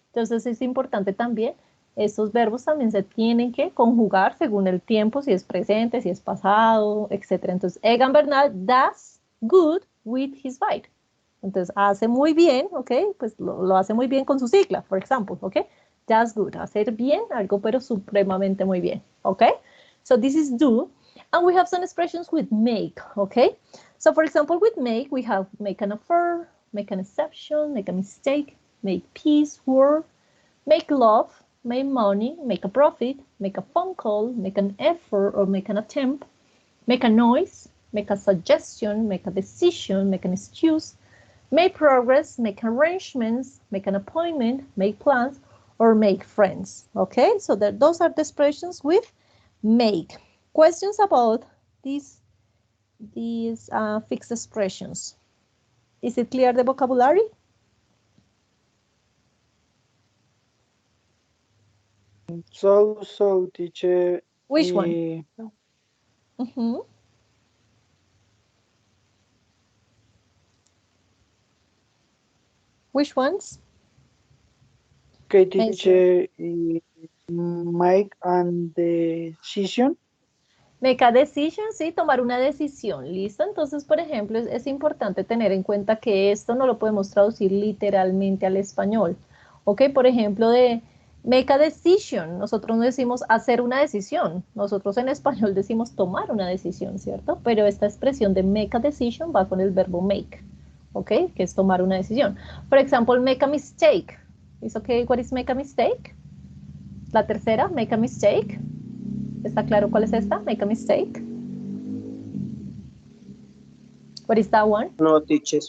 Entonces es importante también, estos verbos también se tienen que conjugar según el tiempo, si es presente, si es pasado, etc. Entonces, Egan Bernal does good with his vibe. Entonces, hace muy bien, ¿ok? Pues lo hace muy bien con su sigla, por ejemplo, ¿ok? Does good, hacer bien algo, pero supremamente muy bien, ¿ok? So this is do, and we have some expressions with make, ¿ok? So for example, with make, we have make an offer, make an exception, make a mistake, make peace, word, make love, make money, make a profit, make a phone call, make an effort or make an attempt, make a noise, make a suggestion, make a decision, make an excuse, make progress, make arrangements, make an appointment, make plans, or make friends. Okay, so those are the expressions with make. Questions about these fixed expressions? Is it clear, the vocabulary? So, teacher. Which one? Mhm. Which ones? Okay, Mention. teacher. Make and decision. Make a decision, sí, tomar una decisión, ¿listo? Entonces, por ejemplo, es importante tener en cuenta que esto no lo podemos traducir literalmente al español, ¿ok? Por ejemplo, de make a decision, nosotros no decimos hacer una decisión, nosotros en español decimos tomar una decisión, ¿cierto? Pero esta expresión de make a decision va con el verbo make, ¿ok? Que es tomar una decisión. Por ejemplo, make a mistake. ¿Es okay? What is make a mistake? La tercera, make a mistake. ¿Está claro cuál es esta? Make a mistake. What is that one? No, teacher.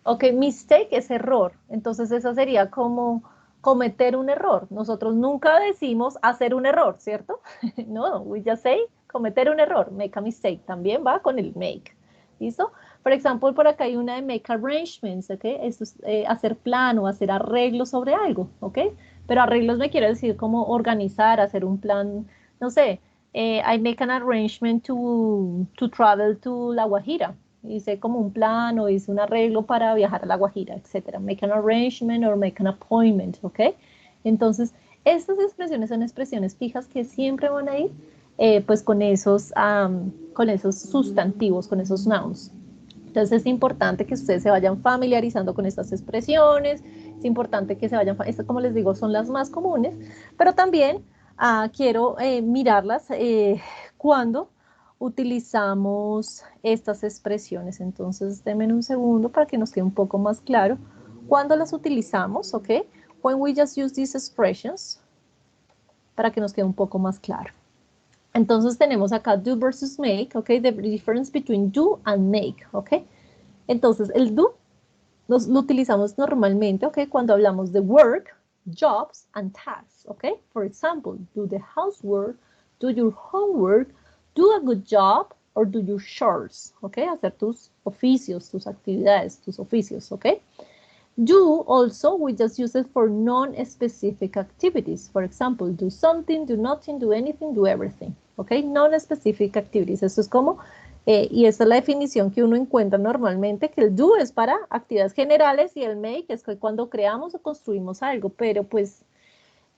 Ok, mistake es error. Entonces esa sería como cometer un error. Nosotros nunca decimos hacer un error, ¿cierto? No, we just say cometer un error. Make a mistake. También va con el make. ¿Listo? Por ejemplo, por acá hay una de make arrangements, ¿ok? Esto es hacer plano, hacer arreglos sobre algo, ¿ok? Pero arreglos me quiere decir como organizar, hacer un plan, no sé, I make an arrangement to travel to La Guajira. Hice como un plan o hice un arreglo para viajar a La Guajira, etc. Make an arrangement or make an appointment, ¿ok? Entonces, estas expresiones son expresiones fijas que siempre van a ir pues con esos sustantivos, con esos nouns. Entonces es importante que ustedes se vayan familiarizando con estas expresiones, es importante que se vayan, estas como les digo son las más comunes, pero también quiero mirarlas cuando utilizamos estas expresiones. Entonces denme un segundo para que nos quede un poco más claro cuando las utilizamos, ¿ok? When we just use these expressions, para que nos quede un poco más claro. Entonces tenemos acá do versus make, ¿ok? The difference between do and make, ¿ok? Entonces el do lo utilizamos normalmente, ¿ok? Cuando hablamos de work, jobs, and tasks, ¿ok? For example, do the housework, do your homework, do a good job, or do your chores, ¿ok? Hacer tus oficios, tus actividades, tus oficios, ¿ok? Do also, we just use it for non-specific activities. For example, do something, do nothing, do anything, do everything. ¿Ok? Non-specific activities. Esto es como, y esta es la definición que uno encuentra normalmente, que el do es para actividades generales y el make es que cuando creamos o construimos algo, pero pues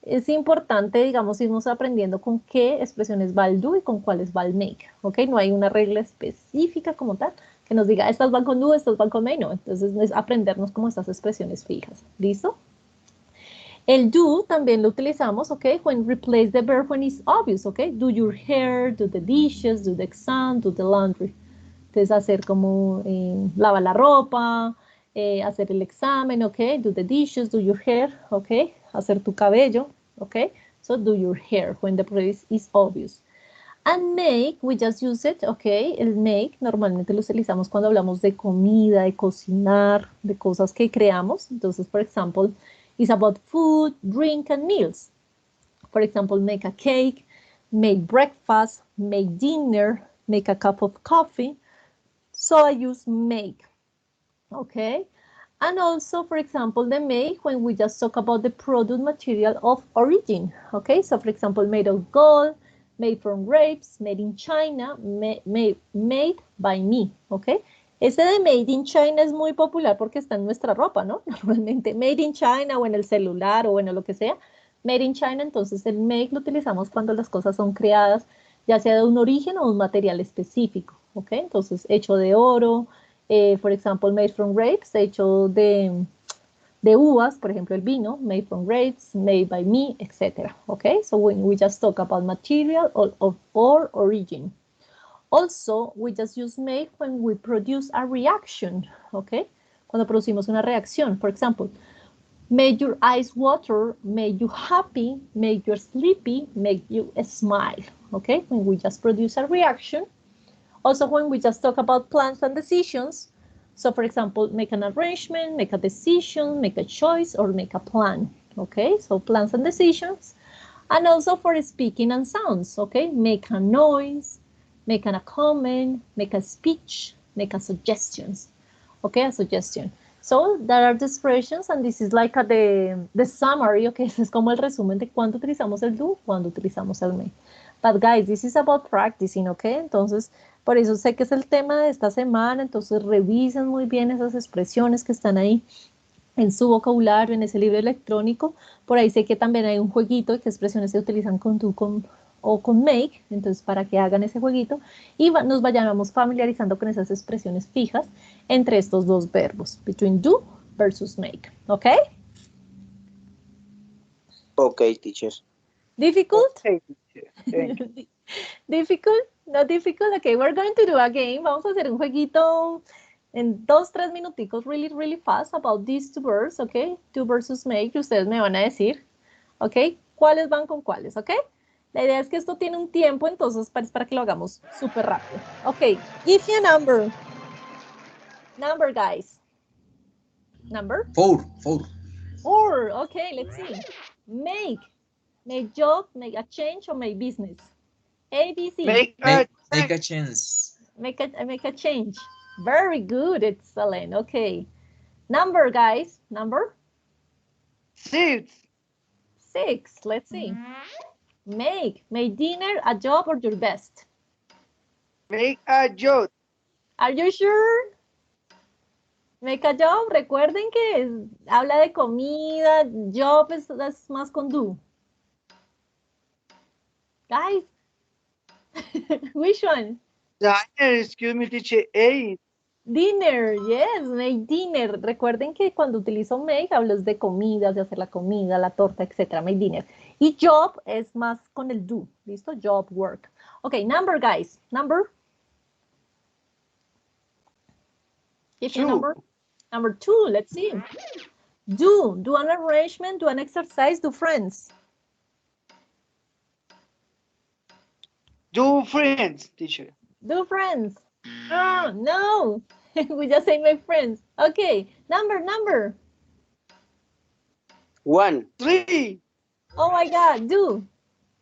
es importante, digamos, irnos aprendiendo con qué expresiones va el do y con cuáles va el make, ¿ok? No hay una regla específica como tal que nos diga, estas van con do, estas van con make, no. Entonces, es aprendernos como estas expresiones fijas, ¿listo? El do también lo utilizamos, ¿ok? When replace the verb when it's obvious, ¿ok? Do your hair, do the dishes, do the exam, do the laundry. Entonces, hacer como lava la ropa, hacer el examen, ¿ok? Do the dishes, do your hair, ¿ok? Hacer tu cabello, ¿ok? So, do your hair when the place is obvious. And make, we just use it, ¿ok? El make normalmente lo utilizamos cuando hablamos de comida, de cocinar, de cosas que creamos. Entonces, por ejemplo, it's about food, drink, and meals. For example, make a cake, make breakfast, make dinner, make a cup of coffee. So I use make, okay? And also, for example, the make when we just talk about the product material of origin, okay? So, for example, made of gold, made from grapes, made in China, made by me, okay? Ese de made in China es muy popular porque está en nuestra ropa, ¿no? Normalmente made in China o en el celular o bueno, lo que sea. Made in China, entonces el make lo utilizamos cuando las cosas son creadas, ya sea de un origen o un material específico, ¿ok? Entonces, hecho de oro, por ejemplo, made from grapes, hecho de uvas, por ejemplo, el vino, made from grapes, made by me, etc. Okay, so when we just talk about material or origin. Also, we just use make when we produce a reaction, okay? Cuando producimos una reacción, for example, make your eyes water, make you happy, make you sleepy, make you smile, okay? When we just produce a reaction. Also, when we just talk about plans and decisions, so for example, make an arrangement, make a decision, make a choice, or make a plan, okay? So plans and decisions. And also for speaking and sounds, okay? Make a noise, make a comment, make a speech, make a suggestions, okay? A suggestion. So there are the expressions, and this is like the summary, okay? Es como el resumen de cuándo utilizamos el do, cuándo utilizamos el may. But guys, this is about practicing, okay? Entonces, por eso sé que es el tema de esta semana, entonces revisen muy bien esas expresiones que están ahí en su vocabulario, en ese libro electrónico. Por ahí sé que también hay un jueguito de qué expresiones se utilizan con do o con make, entonces para que hagan ese jueguito y nos vayamos familiarizando con esas expresiones fijas entre estos dos verbos, between do versus make, ¿ok? Okay, teacher. Difficult? Okay, teacher. Thank you. Difficult? Not difficult? Okay, we're going to do a game. Vamos a hacer un jueguito en 2-3 minuticos, really, really fast, about these two verbs, okay? Do versus make, que ustedes me van a decir, okay? ¿Cuáles van con cuáles, okay? La idea es que esto tiene un tiempo, entonces para que lo hagamos súper rápido. Okay, give me a number. Number, guys. Number? 4. 4, okay, let's see. Make job, make a change, or make business. A, B, C. Make Make a chance. Make a change. Very good, excellent. Okay. Number, guys. Number? 6. 6. Let's see. Make dinner, a job, or your best. Make a job. Are you sure? Make a job. Recuerden que habla de comida. Job es más con do. Guys, which one? Excuse me, teacher. 8. Dinner, yes, make dinner. Recuerden que cuando utilizo make hablo de comidas, de hacer la comida, la torta, etc. Make dinner. Y job es más con el do. ¿Listo? Job, work. Okay, number, guys. Number? Give me a 2. number. Number 2, let's see. Do an arrangement, do an exercise, do friends. Do friends, teacher. Do friends. Oh, no. We just say my friends. Okay, number. 1. 3. Oh my God, do.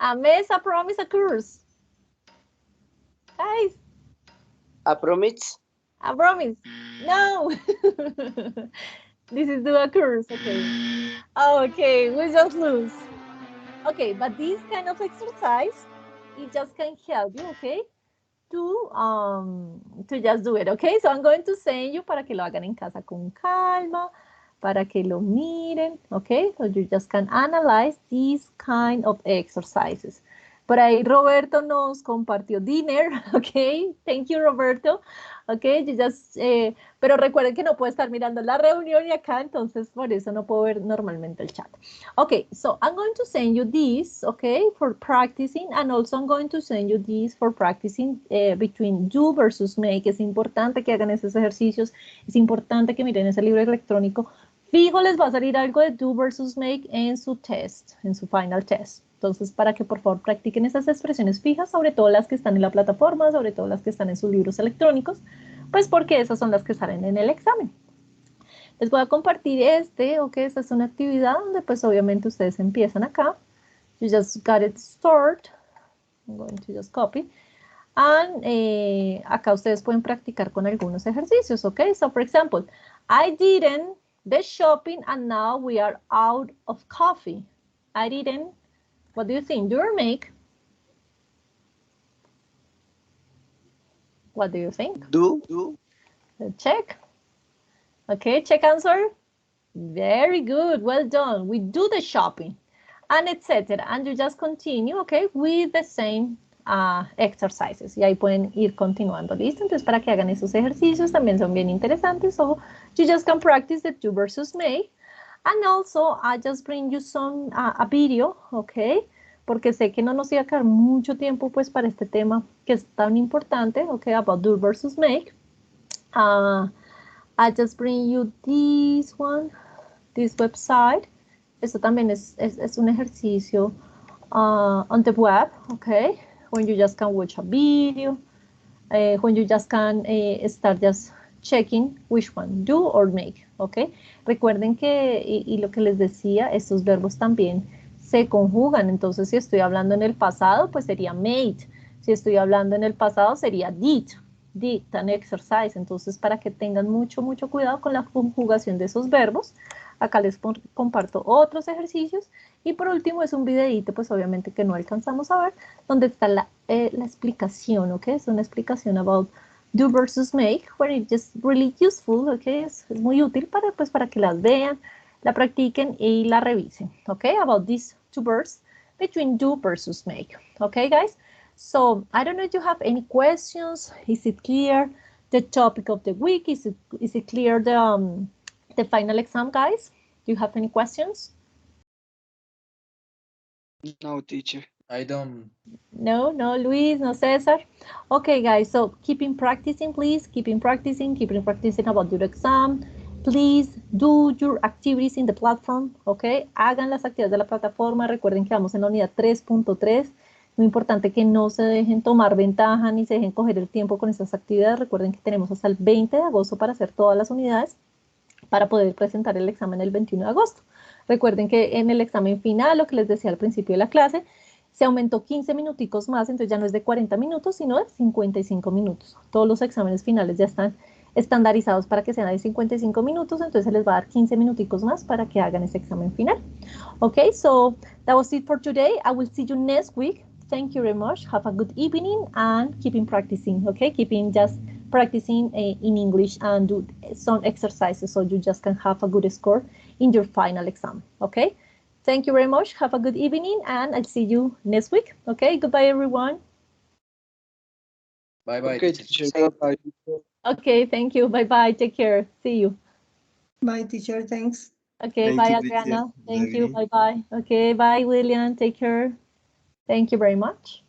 A mess, a promise, a curse. Guys, A promise. a promise. No. This is do a curse, okay. Okay, we just lose. Okay, but this kind of exercise, it just can help you, okay? To just do it, okay? So I'm going to send you para que lo hagan en casa con calma, para que lo miren, okay? So you just can analyze these kind of exercises. Por ahí Roberto nos compartió dinner, okay? Thank you, Roberto. Okay, you just, pero recuerden que no puedo estar mirando la reunión y acá, entonces por eso no puedo ver normalmente el chat. Okay, so I'm going to send you this, okay, for practicing, and also I'm going to send you this for practicing between do versus make. Es importante que hagan esos ejercicios, es importante que miren ese libro electrónico. Fijo les va a salir algo de do versus make en su test, en su final test. Entonces, para que por favor practiquen esas expresiones fijas, sobre todo las que están en la plataforma, sobre todo las que están en sus libros electrónicos, pues porque esas son las que salen en el examen. Les voy a compartir ok, esta es una actividad donde pues obviamente ustedes empiezan acá. You just got it started. I'm going to just copy. And acá ustedes pueden practicar con algunos ejercicios, ok? So, for example, I didn't the shopping and now we are out of coffee. I didn't. What do you think? Do or make? What do you think? Do. Check. Okay, check answer. Very good. Well done. We do the shopping and etc. And you just continue, okay, with the same exercises. Y ahí pueden ir continuando. ¿Listo? Entonces, para que hagan esos ejercicios también son bien interesantes. So, you just can practice the do versus make. And also, I just bring you some, a video, okay, porque sé que no nos iba a quedar mucho tiempo pues para este tema que es tan importante, okay, about do versus make. I just bring you this one, this website. Esto también es un ejercicio on the web, okay, when you just can watch a video, when you just can start just checking which one, do or make, okay. Recuerden que, y lo que les decía, estos verbos también se conjugan, entonces si estoy hablando en el pasado, pues sería made, si estoy hablando en el pasado sería did an exercise, entonces para que tengan mucho cuidado con la conjugación de esos verbos. Acá les comparto otros ejercicios y por último es un videíto, pues obviamente que no alcanzamos a ver, donde está la explicación, ¿ok? Es una explicación about do versus make, where it's just really useful, ¿ok? Es muy útil para, pues, para que las vean, la practiquen y la revisen, ¿ok? About these two verbs between do versus make, ¿ok, guys? So, I don't know if you have any questions. Is it clear the topic of the week? Is it clear the final exam, guys? Do you have any questions? No, teacher. I don't. No, Luis, no, Cesar. Okay, guys, so keep in practicing, please. Keep in practicing about your exam. Please do your activities in the platform, okay? Hagan las actividades de la plataforma. Recuerden que vamos en la unidad 3.3. Muy importante que no se dejen tomar ventaja ni se dejen coger el tiempo con estas actividades. Recuerden que tenemos hasta el 20 de agosto para hacer todas las unidades para poder presentar el examen el 21 de agosto. Recuerden que en el examen final, lo que les decía al principio de la clase, se aumentó 15 minuticos más, entonces ya no es de 40 minutos, sino de 55 minutos. Todos los exámenes finales ya están estandarizados para que sean de 55 minutos, entonces se les va a dar 15 minuticos más para que hagan ese examen final. Okay, so that was it for today. I will see you next week. Thank you very much. Have a good evening and keep practicing, okay? Keep just practicing in English and do some exercises so you just can have a good score in your final exam, okay? Thank you very much. Have a good evening and I'll see you next week, okay? Goodbye, everyone. Bye-bye, Okay, teacher. teacher. Bye. Okay, thank you. Bye-bye. Take care. See you. Bye, teacher. Thanks. Okay, Thank bye, you, Adriana. teacher. Thank you. Bye. Bye-bye. Okay, bye, William. Take care. Thank you very much.